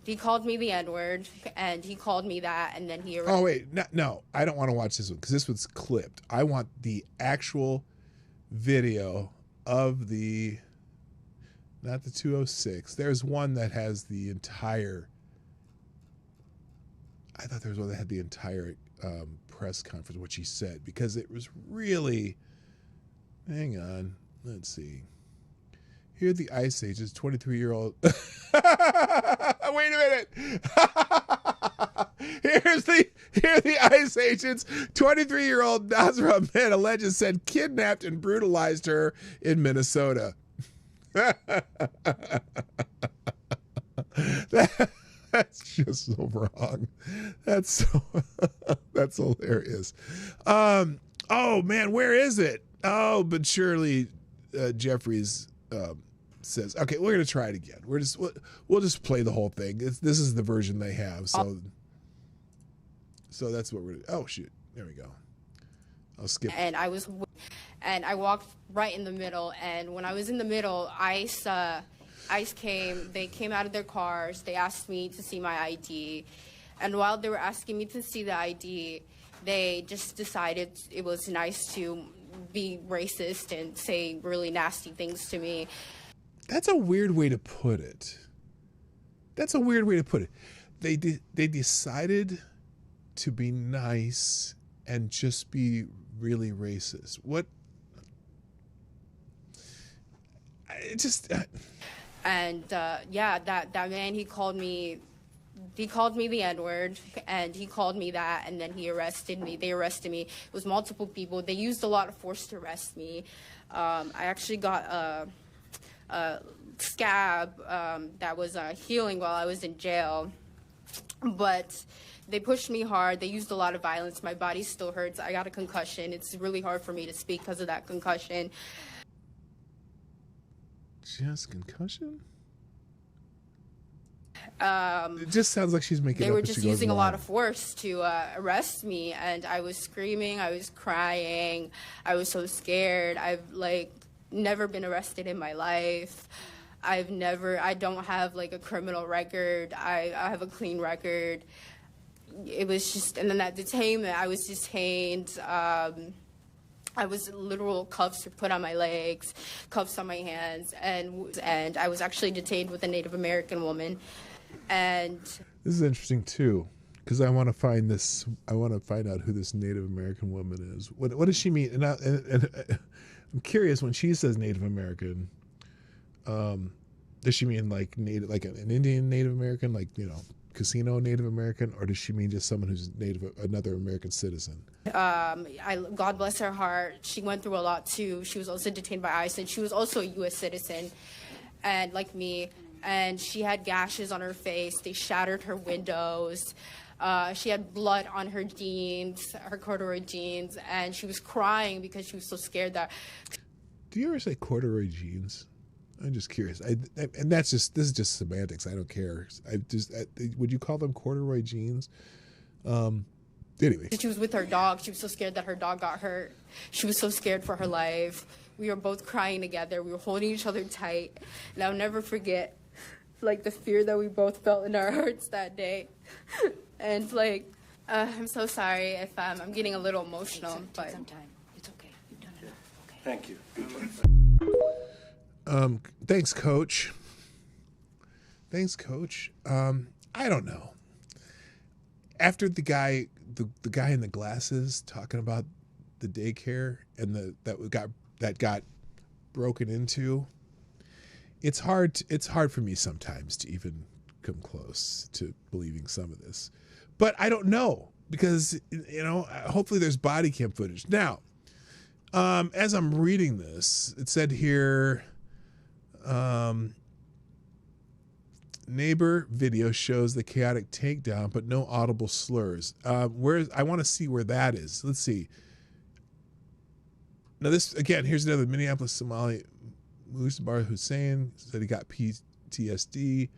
[SPEAKER 9] the N-word, and he called me that, and then he...
[SPEAKER 2] Oh, wait, no, I don't want to watch this one, because this one's clipped. I want the actual video of not the 206. There's one that has the entire... I thought there was one that had the entire press conference, what she said, because it was really... Hang on, let's see. Here are the ICE agents, 23-year-old. Wait a minute. ICE agents, 23-year-old Nazra man alleged said kidnapped and brutalized her in Minnesota. That's just so wrong. That's hilarious. Oh man, where is it? Oh, but surely Jeffries says, okay, we're gonna try it again. We'll just play the whole thing. This is the version they have. So that's what we're gonna. Oh shoot, there we go. I'll skip.
[SPEAKER 9] And I walked right in the middle. And when I was in the middle, ICE came. They came out of their cars. They asked me to see my ID, and while they were asking me to see the ID, they just decided it was nice to be racist and say really nasty things to me.
[SPEAKER 2] That's a weird way to put it. They decided to be nice and just be really racist. What? It just.
[SPEAKER 9] And yeah, that man, he called me the N-word, and he called me that, and then he arrested me. They arrested me. It was multiple people. They used a lot of force to arrest me. I actually got a scab that was healing while I was in jail, but they pushed me hard. They used a lot of violence. My body still hurts. I got a concussion. It's really hard for me to speak because of that concussion.
[SPEAKER 2] Just concussion? It just sounds like she's making
[SPEAKER 9] They
[SPEAKER 2] up
[SPEAKER 9] were
[SPEAKER 2] as
[SPEAKER 9] just
[SPEAKER 2] she goes
[SPEAKER 9] using a
[SPEAKER 2] along.
[SPEAKER 9] lot of force to arrest me, and I was screaming, I was crying, I was so scared. I've never been arrested in my life. I don't have a criminal record. I have a clean record. It was just, and then that detainment, I was detained. I was literal cuffs were put on my legs, cuffs on my hands, and I was actually detained with a Native American woman. And
[SPEAKER 2] this is interesting too, because I want to find this. I want to find out who this Native American woman is. What does she mean? And I'm curious, when she says Native American, does she mean native, like an Indian Native American, casino Native American, or does she mean just someone who's another American citizen?
[SPEAKER 9] God bless her heart. She went through a lot too. She was also detained by ICE, and she was also a U.S. citizen, and like me. And she had gashes on her face. They shattered her windows. She had blood on her jeans, her corduroy jeans, and she was crying because she was so scared that.
[SPEAKER 2] Do you ever say corduroy jeans? I'm just curious. And this is just semantics. I don't care. Would you call them corduroy jeans? Anyway.
[SPEAKER 9] She was with her dog. She was so scared that her dog got hurt. She was so scared for her life. We were both crying together. We were holding each other tight. And I'll never forget, the fear that we both felt in our hearts that day. And, I'm so sorry if I'm getting a little emotional. But take some time. It's okay. You've done enough. Okay.
[SPEAKER 6] Thank you.
[SPEAKER 2] Thanks, Coach. I don't know. After the guy in the glasses talking about the daycare and that got broken into, it's hard for me sometimes to even come close to believing some of this. But I don't know, because hopefully there's body cam footage. Now, as I'm reading this, it said here, neighbor video shows the chaotic takedown, but no audible slurs. I want to see where that is. Let's see. Now this, again, here's another Minneapolis Somali. Mustafa Hussein said he got PTSD,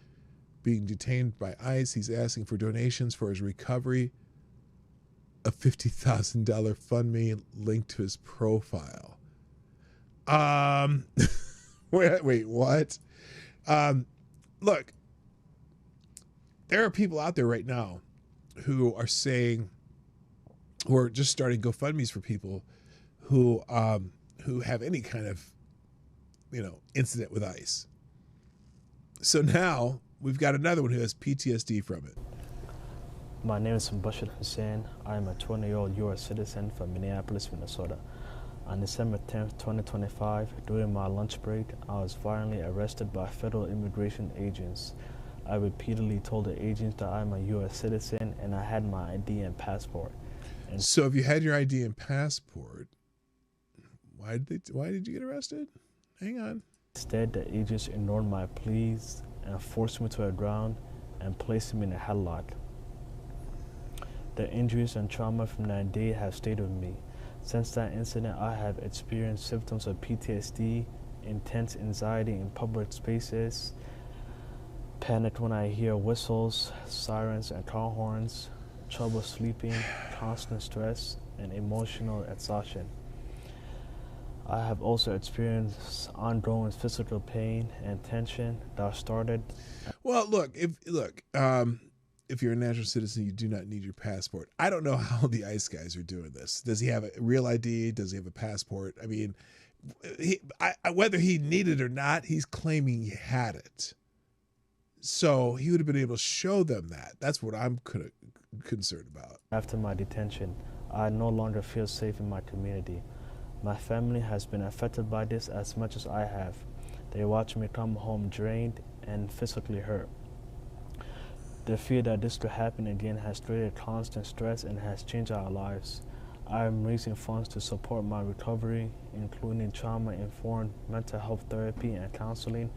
[SPEAKER 2] being detained by ICE. He's asking for donations for his recovery. A $50,000 FundMe linked to his profile. Wait, what? Look, there are people out there right now who are just starting GoFundMes for people who have any kind of, incident with ICE. So now we've got another one who has PTSD from it.
[SPEAKER 10] My name is Bashir Hussein. I am a 20-year-old U.S. citizen from Minneapolis, Minnesota. On December 10th, 2025, during my lunch break, I was violently arrested by federal immigration agents. I repeatedly told the agents that I'm a U.S. citizen and I had my ID and passport. And
[SPEAKER 2] so if you had your ID and passport, why did you get arrested? Hang on.
[SPEAKER 10] Instead, the agents ignored my pleas and forced me to the ground and placed me in a headlock. The injuries and trauma from that day have stayed with me. Since that incident, I have experienced symptoms of PTSD, intense anxiety in public spaces, panic when I hear whistles, sirens, and car horns, trouble sleeping, constant stress, and emotional exhaustion. I have also experienced ongoing physical pain and tension that started.
[SPEAKER 2] Well, look, if you're a natural citizen, you do not need your passport. I don't know how the ICE guys are doing this. Does he have a real ID? Does he have a passport? I mean, whether he needed it or not, he's claiming he had it. So he would have been able to show them that. That's what I'm concerned about.
[SPEAKER 10] After my detention, I no longer feel safe in my community. My family has been affected by this as much as I have. They watch me come home drained and physically hurt. The fear that this could happen again has created constant stress and has changed our lives. I am raising funds to support my recovery, including trauma-informed mental health therapy and counseling,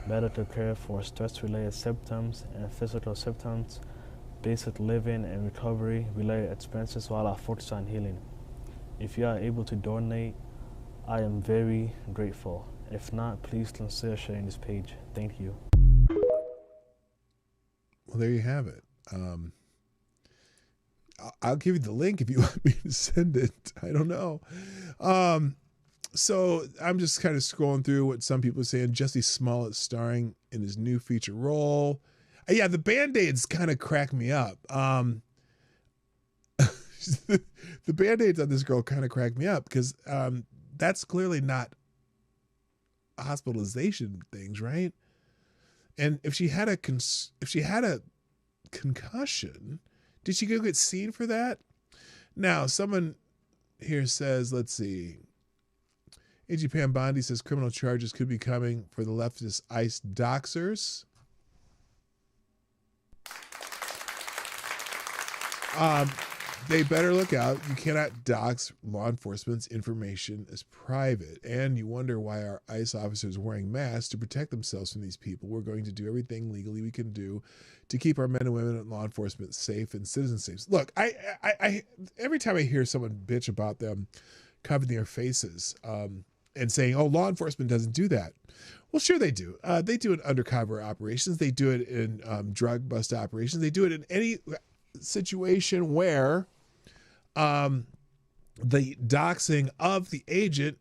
[SPEAKER 10] medical care for stress-related symptoms and physical symptoms, basic living and recovery-related expenses while I focus on healing. If you are able to donate, I am very grateful. If not, please consider sharing this page. Thank you.
[SPEAKER 2] Well, there you have it. I'll give you the link if you want me to send it. I don't know. So I'm just kind of scrolling through what some people are saying. Jussie Smollett starring in his new feature role. Yeah, the Band-Aids kind of crack me up. The Band-Aids on this girl kind of crack me up because that's clearly not hospitalization things, right? And if she had a concussion, did she go get seen for that? Now, someone here says, let's see. A.G. Pam Bondi says criminal charges could be coming for the leftist ICE doxers. They better look out. You cannot dox law enforcement's information as private. And you wonder why our ICE officers are wearing masks to protect themselves from these people. We're going to do everything legally we can do to keep our men and women and law enforcement safe and citizens safe. Look, I every time I hear someone bitch about them covering their faces and saying, oh, law enforcement doesn't do that. Well, sure they do. They do it in undercover operations. They do it in drug bust operations. They do it in any situation where the doxing of the agent,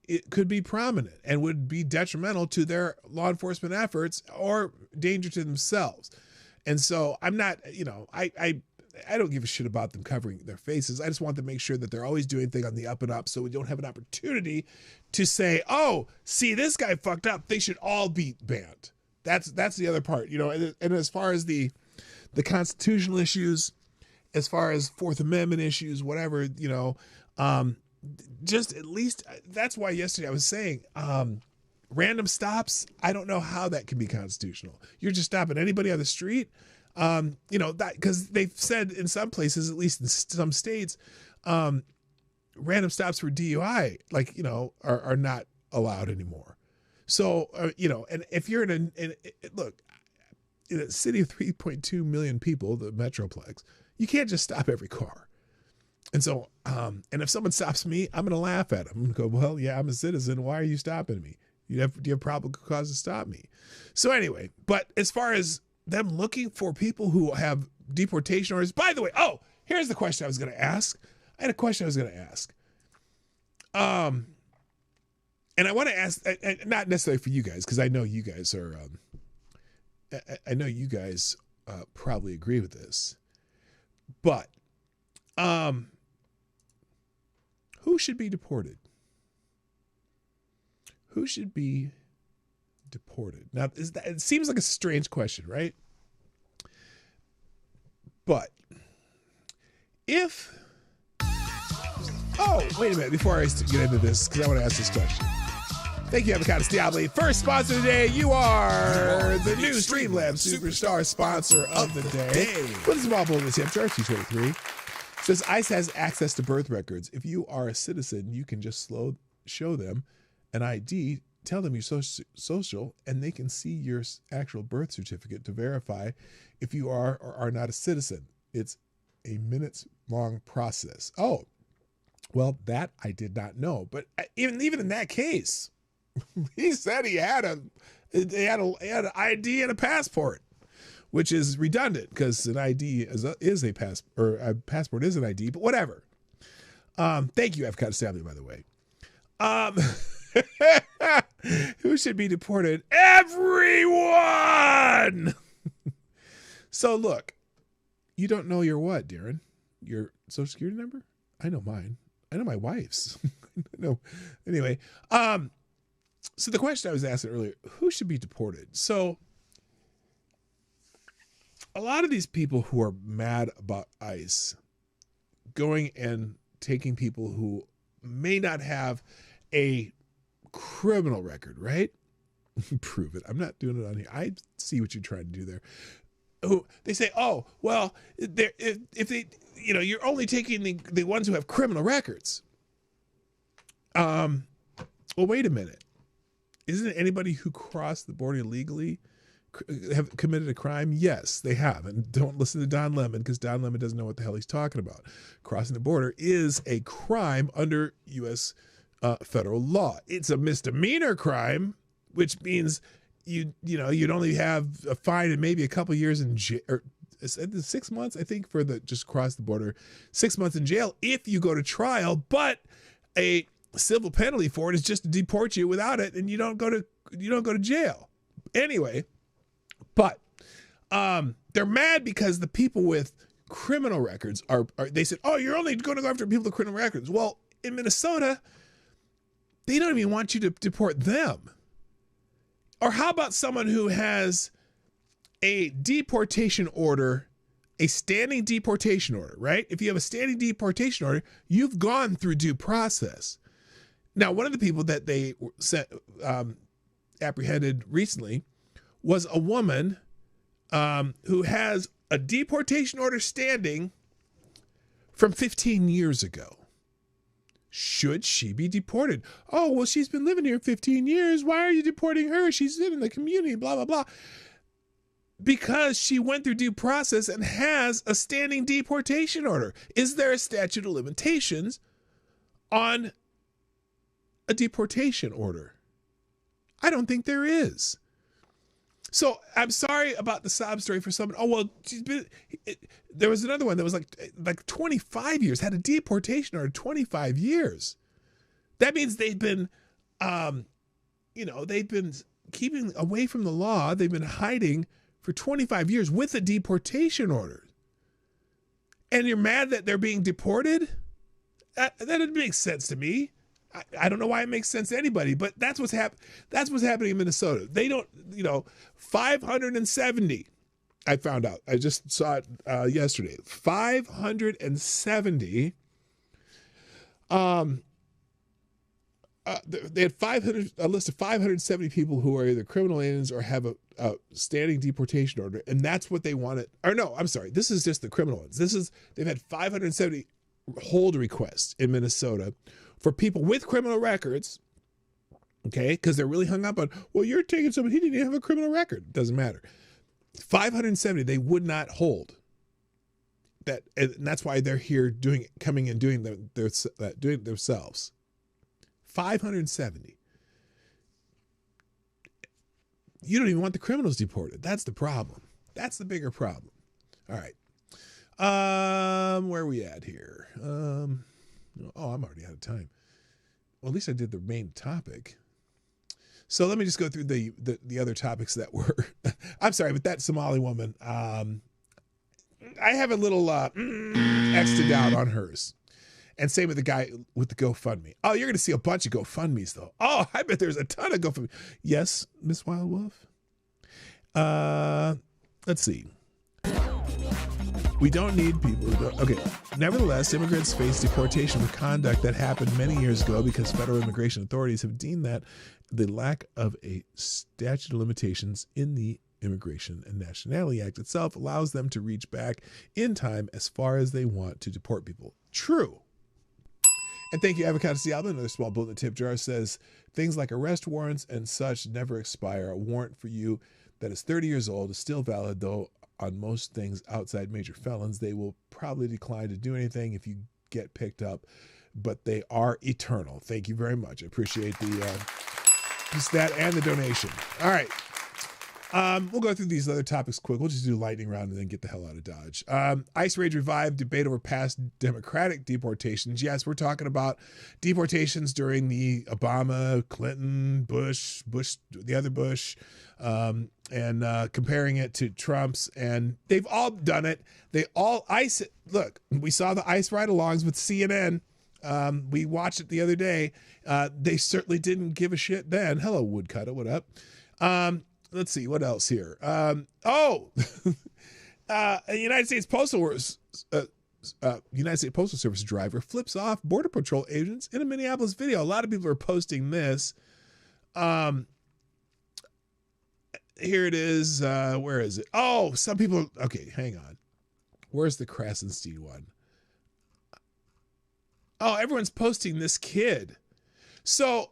[SPEAKER 2] it could be prominent and would be detrimental to their law enforcement efforts or danger to themselves. And so I'm not, I don't give a shit about them covering their faces. I just want to make sure that they're always doing things on the up and up so we don't have an opportunity to say, oh, see, this guy fucked up. They should all be banned. That's the other part, and as far as the constitutional issues, as far as Fourth Amendment issues, whatever, just at least, that's why yesterday I was saying, random stops, I don't know how that can be constitutional. You're just stopping anybody on the street, that because they've said in some places, at least in some states, random stops for DUI, are not allowed anymore. So, and if you're in a city of 3.2 million people, the Metroplex, you can't just stop every car. And so, and if someone stops me, I'm going to laugh at them. I'm going to go, well, yeah, I'm a citizen. Why are you stopping me? Do you have probable cause to stop me? So anyway, but as far as them looking for people who have deportation orders, by the way, here's the question I was going to ask. I had a question I was going to ask. And I want to ask, not necessarily for you guys, because I know you guys are, probably agree with this, but who should be deported? Who should be deported? Now, it seems like a strange question, right? But if, wait a minute, before I get into this, because I want to ask this question. Thank you, Avocado Stiabli. First sponsor today, you are the new Streamlabs Superstar sponsor of the day. With a small bonus, Hampshire 223. Says ICE has access to birth records. If you are a citizen, you can just show them an ID, tell them your social, and they can see your actual birth certificate to verify if you are or are not a citizen. It's a minutes-long process. Oh, well, that I did not know. But even in that case, he said he had an ID and a passport, which is redundant because an ID is a passport is an ID. But whatever. Thank you, Avocado Stanley, by the way. Who should be deported? Everyone. So look, you don't know your what, Darren? Your social security number? I know mine. I know my wife's. No. Anyway, so the question I was asking earlier, who should be deported? So a lot of these people who are mad about ICE going and taking people who may not have a criminal record, right? Prove it. I'm not doing it on here. I see what you're trying to do there. Who they say, oh, well, if they, you're only taking the ones who have criminal records. Well, wait a minute. Isn't it anybody who crossed the border illegally have committed a crime? Yes, they have. And don't listen to Don Lemon because Don Lemon doesn't know what the hell he's talking about. Crossing the border is a crime under U.S. Federal law. It's a misdemeanor crime, which means you'd only have a fine and maybe a couple years in jail, or 6 months, I think, for the just cross the border, 6 months in jail if you go to trial. But a civil penalty for it is just to deport you without it, and you don't go to jail. Anyway, but they're mad because the people with criminal records are they said, oh, you're only going to go after people with criminal records. Well, in Minnesota, they don't even want you to deport them. Or how about someone who has a deportation order, a standing deportation order, right? If you have a standing deportation order, you've gone through due process. Now, one of the people that they apprehended recently was a woman who has a deportation order standing from 15 years ago. Should she be deported? Oh, well, she's been living here 15 years. Why are you deporting her? She's in the community, blah, blah, blah. Because she went through due process and has a standing deportation order. Is there a statute of limitations on a deportation order? I don't think there is. So I'm sorry about the sob story for someone. Oh, well, there was another one that was like 25 years, had a deportation order 25 years. That means they've been, they've been keeping away from the law. They've been hiding for 25 years with a deportation order. And you're mad that they're being deported? That doesn't make sense to me. I don't know why it makes sense to anybody, but that's what's happening in Minnesota. They don't, 570. I found out. I just saw it yesterday. 570. They had a list of 570 people who are either criminal aliens or have a standing deportation order, and that's what they wanted. Or no, I'm sorry. This is just the criminal ones. They've had 570 hold requests in Minnesota for people with criminal records, okay, because they're really hung up on, well, you're taking someone, he didn't even have a criminal record. Doesn't matter. 570, they would not hold. And that's why they're here coming and doing it themselves. 570. You don't even want the criminals deported. That's the problem. That's the bigger problem. All right. Where are we at here? I'm already out of time. Well, at least I did the main topic. So let me just go through the other topics that were. I'm sorry, but that Somali woman, I have a little X'd out on hers. And same with the guy with the GoFundMe. Oh, you're going to see a bunch of GoFundMes, though. Oh, I bet there's a ton of GoFundMe. Yes, Miss Wild Wolf? Let's see. We don't need people who don't. Okay. Nevertheless, immigrants face deportation for conduct that happened many years ago because federal immigration authorities have deemed that the lack of a statute of limitations in the Immigration and Nationality Act itself allows them to reach back in time as far as they want to deport people. True. And thank you, Avocado Cialba. Another small bullet in the tip jar says, things like arrest warrants and such never expire. A warrant for you that is 30 years old is still valid, though on most things outside major felons, they will probably decline to do anything if you get picked up, but they are eternal. Thank you very much. I appreciate just that and the donation. All right. We'll go through these other topics quick. We'll just do a lightning round and then get the hell out of Dodge. ICE rage revived, debate over past Democratic deportations. Yes, we're talking about deportations during the Obama, Clinton, Bush, the other Bush, and comparing it to Trump's. And they've all done it. ICE, look, we saw the ICE ride-alongs with CNN. We watched it the other day. They certainly didn't give a shit then. Hello, Woodcutter. What up? Let's see what else here. A United States Postal Service driver flips off Border Patrol agents in a Minneapolis video. A lot of people are posting this. Here it is. Where is it? Oh, some people. Okay, hang on. Where's the Krasenstein one? Oh, everyone's posting this kid. So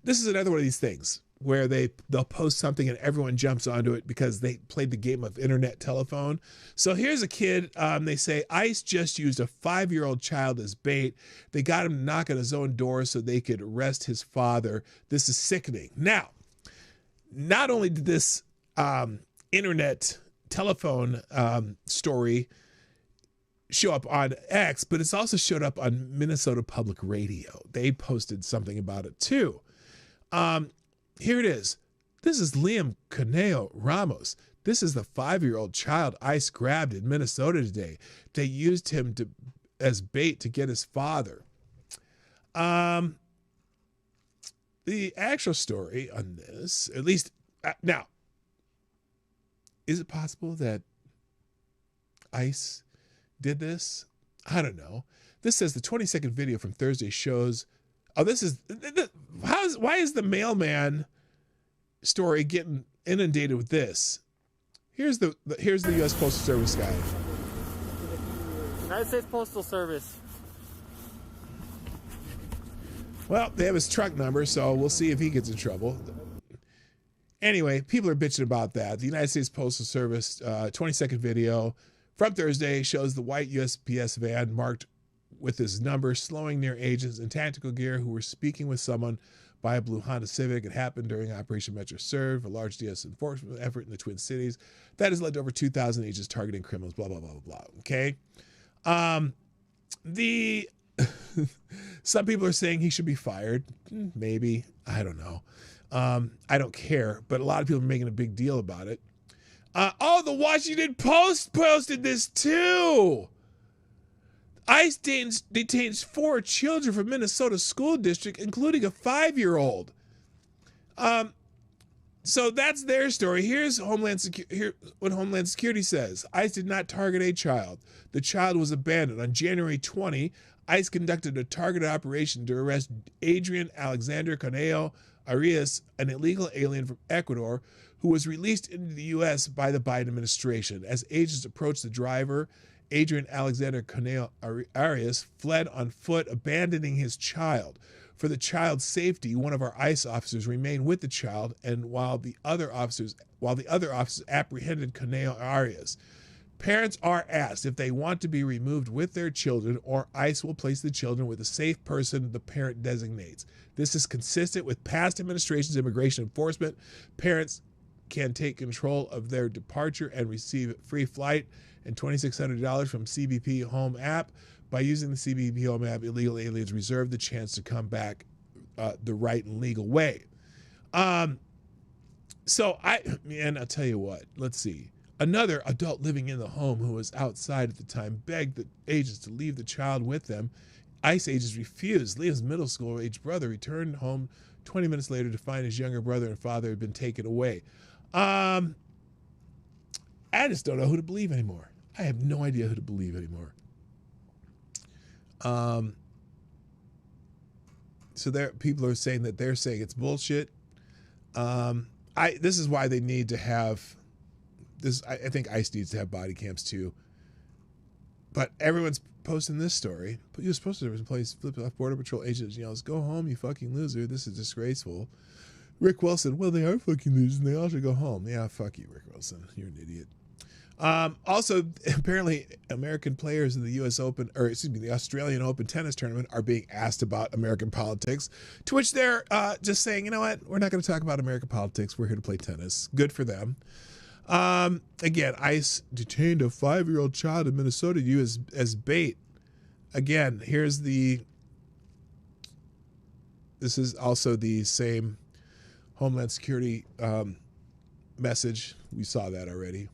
[SPEAKER 2] this is another one of these things where they'll post something and everyone jumps onto it because they played the game of internet telephone. So here's a kid. They say ICE just used a 5-year-old child as bait. They got him to knock on his own door so they could arrest his father. This is sickening. Now, not only did this internet telephone story show up on X, but it's also showed up on Minnesota Public Radio. They posted something about it too. Here it is. This is Liam Caneo Ramos. This is the 5-year-old child ICE grabbed in Minnesota today. They used him as bait to get his father. The actual story on this, at least now, is it possible that ICE did this? I don't know. This says the 20-second video from Thursday shows. Oh, this is why is the mailman story getting inundated with this? Here's the U.S. Postal Service guy.
[SPEAKER 11] United States Postal Service.
[SPEAKER 2] Well, they have his truck number, so we'll see if he gets in trouble. Anyway, people are bitching about that. The United States Postal Service 20-second video from Thursday shows the white USPS van marked with his number slowing near agents in tactical gear who were speaking with someone by a blue Honda Civic. It happened during Operation Metro Serve, a large DS enforcement effort in the Twin Cities that has led to over 2,000 agents targeting criminals, blah, blah, blah, blah, blah. Okay? Some people are saying he should be fired. Maybe. I don't know. I don't care, but a lot of people are making a big deal about it. The Washington Post posted this too. ICE detains 4 children from Minnesota school district, including a 5-year-old. So that's their story. Here's what Homeland Security says. ICE did not target a child. The child was abandoned. On January 20, ICE conducted a targeted operation to arrest Adrian Alexander Caneo Arias, an illegal alien from Ecuador, who was released into the U.S. by the Biden administration. As agents approached the driver, Adrian Alexander Caneo Arias fled on foot, abandoning his child. For the child's safety, one of our ICE officers remained with the child, and while the other officers apprehended Caneo Arias. Parents are asked if they want to be removed with their children, or ICE will place the children with a safe person the parent designates. This is consistent with past administration's immigration enforcement. Parents can take control of their departure and receive free flight and $2,600 from CBP Home app. By using the CBP Home app, illegal aliens reserve the chance to come back the right and legal way. I'll tell you what, let's see. Another adult living in the home who was outside at the time begged the agents to leave the child with them. ICE agents refused. Liam's middle school age brother returned home 20 minutes later to find his younger brother and father had been taken away. I just don't know who to believe anymore. I have no idea who to believe anymore. So there, people are saying that they're saying it's bullshit. I This is why they need to have this. I think ICE needs to have body cams too. But everyone's posting this story. But U.S. Postal Service employees flip off Border Patrol agents and yells, "Go home, you fucking loser! This is disgraceful." Rick Wilson, well, they are fucking losers and they all should go home. Yeah, fuck you, Rick Wilson. You're an idiot. Also, apparently, American players in the U.S. Open, or excuse me, the Australian Open tennis tournament are being asked about American politics, to which they're just saying, you know what, we're not going to talk about American politics. We're here to play tennis. Good for them. Again, ICE detained a 5-year-old child in Minnesota to use as bait. Again, here's this is also the same Homeland Security message. We saw that already.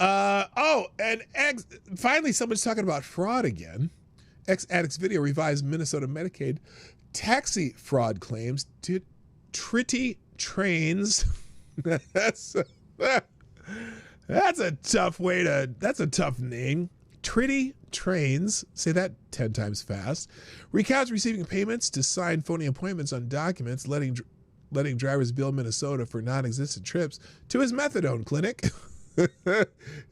[SPEAKER 2] And finally, someone's talking about fraud again. Ex-addicts video revives Minnesota Medicaid taxi fraud claims to Tritty Trains. That's a tough way to. That's a tough name. Tritty Trains. Say that 10 times fast. Recounts receiving payments to sign phony appointments on documents, letting drivers bill Minnesota for non-existent trips to his methadone clinic.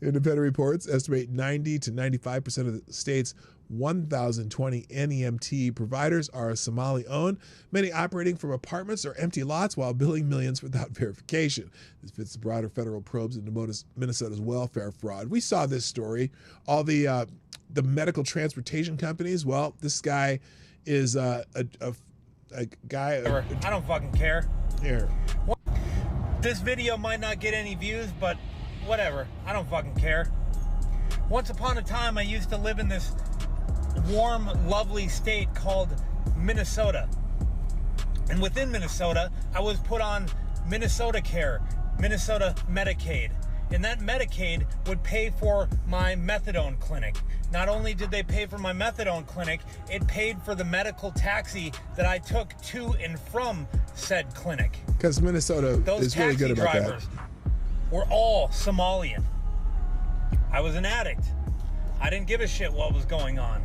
[SPEAKER 2] Independent reports estimate 90 to 95% of the state's 1,020 NEMT providers are Somali-owned, many operating from apartments or empty lots while billing millions without verification. This fits the broader federal probes into Minnesota's welfare fraud. We saw this story. All the medical transportation companies. Well, this guy is a guy.
[SPEAKER 11] I don't fucking care.
[SPEAKER 2] Here.
[SPEAKER 11] This video might not get any views, but whatever. I don't fucking care. Once upon a time, I used to live in this warm, lovely state called Minnesota. And within Minnesota, I was put on Minnesota Care, Minnesota Medicaid. And that Medicaid would pay for my methadone clinic. Not only did they pay for my methadone clinic, it paid for the medical taxi that I took to and from said clinic.
[SPEAKER 2] Because Minnesota is really good about that. Those taxi drivers
[SPEAKER 11] were all Somalian. I was an addict. I didn't give a shit what was going on.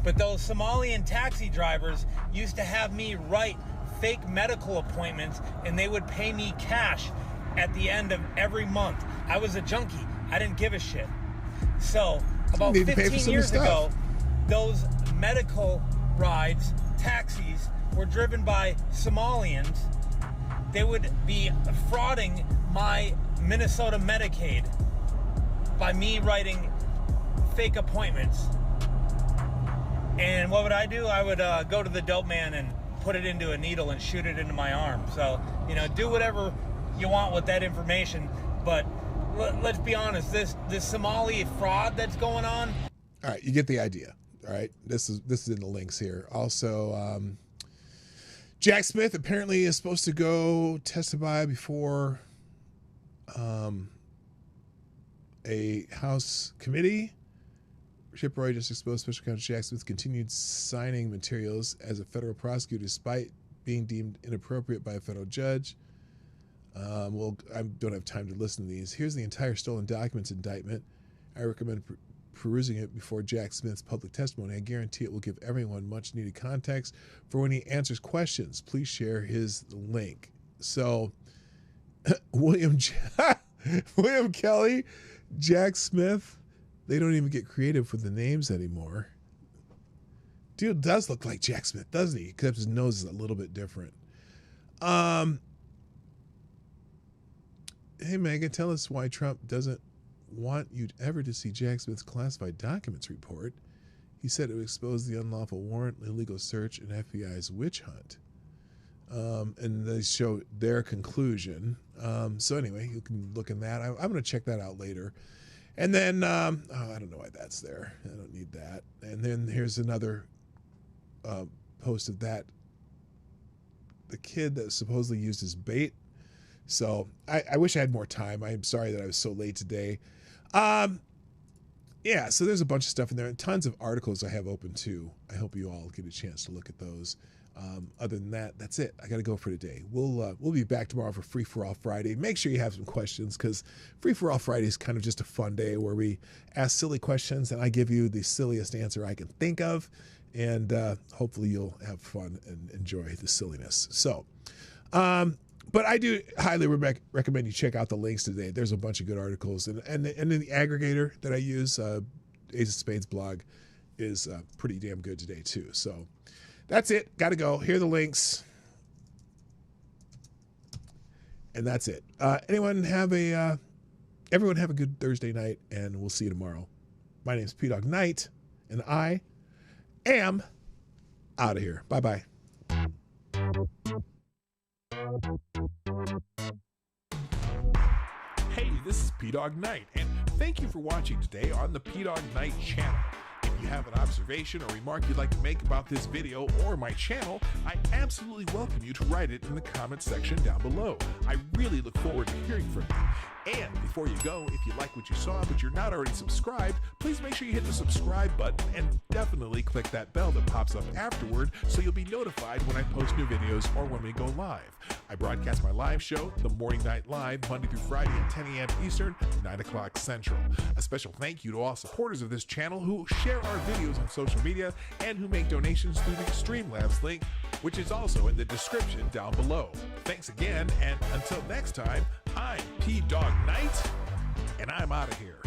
[SPEAKER 11] But those Somalian taxi drivers used to have me write fake medical appointments, and they would pay me cash at the end of every month. I was a junkie. I didn't give a shit. So about 15 years ago, those medical rides, taxis, were driven by Somalians. They would be frauding my Minnesota Medicaid by me writing fake appointments. And what would I do? I would go to the dope man and put it into a needle and shoot it into my arm. So, you know, do whatever you want with that information. But let's be honest, this Somali fraud that's going on.
[SPEAKER 2] All right, you get the idea. All right, this is in the links here. Also, Jack Smith apparently is supposed to go testify before a House committee. Chip Roy just exposed Special Counsel Jack Smith continued signing materials as a federal prosecutor despite being deemed inappropriate by a federal judge. Well, I don't have time to listen to these. Here's the entire stolen documents indictment. I recommend perusing it before Jack Smith's public testimony. I guarantee it will give everyone much needed context for when he answers questions. Please share his link. So, William Kelly, Jack Smith, they don't even get creative with the names anymore. Dude does look like Jack Smith, doesn't he? Except his nose is a little bit different. Hey, Megan, tell us why Trump doesn't want you ever to see Jack Smith's classified documents report. He said it would expose the unlawful warrant, illegal search, and FBI's witch hunt. And they show their conclusion. So anyway, you can look in that. I'm going to check that out later. And then, I don't know why that's there. I don't need that. And then here's another post of that. The kid that supposedly used as bait. So I wish I had more time. I'm sorry that I was so late today. Yeah, so there's a bunch of stuff in there and tons of articles I have open too. I hope you all get a chance to look at those. Other than that, that's it. I got to go for today. We'll be back tomorrow for Free for All Friday. Make sure you have some questions because Free for All Friday is kind of just a fun day where we ask silly questions and I give you the silliest answer I can think of. And hopefully you'll have fun and enjoy the silliness. So But I do highly recommend you check out the links today. There's a bunch of good articles, and then the aggregator that I use, Ace of Spades blog, is pretty damn good today too. So that's it. Got to go. Here are the links, and that's it. Everyone have a good Thursday night, and we'll see you tomorrow. My name is PDawgKnight, and I am out of here. Bye bye.
[SPEAKER 3] Hey, this is PDawgKnight, and thank you for watching today on the PDawgKnight channel. If you have an observation or remark you'd like to make about this video or my channel, I absolutely welcome you to write it in the comments section down below. I really look forward to hearing from you. And before you go, if you like what you saw but you're not already subscribed, please make sure you hit the subscribe button and definitely click that bell that pops up afterward so you'll be notified when I post new videos or when we go live. I broadcast my live show, The Morning Night Live, Monday through Friday at 10 a.m. Eastern, 9 o'clock Central. A special thank you to all supporters of this channel who share our videos on social media and who make donations through the Streamlabs link, which is also in the description down below. Thanks again, and until next time, I'm PDawgKnight, and I'm out of here.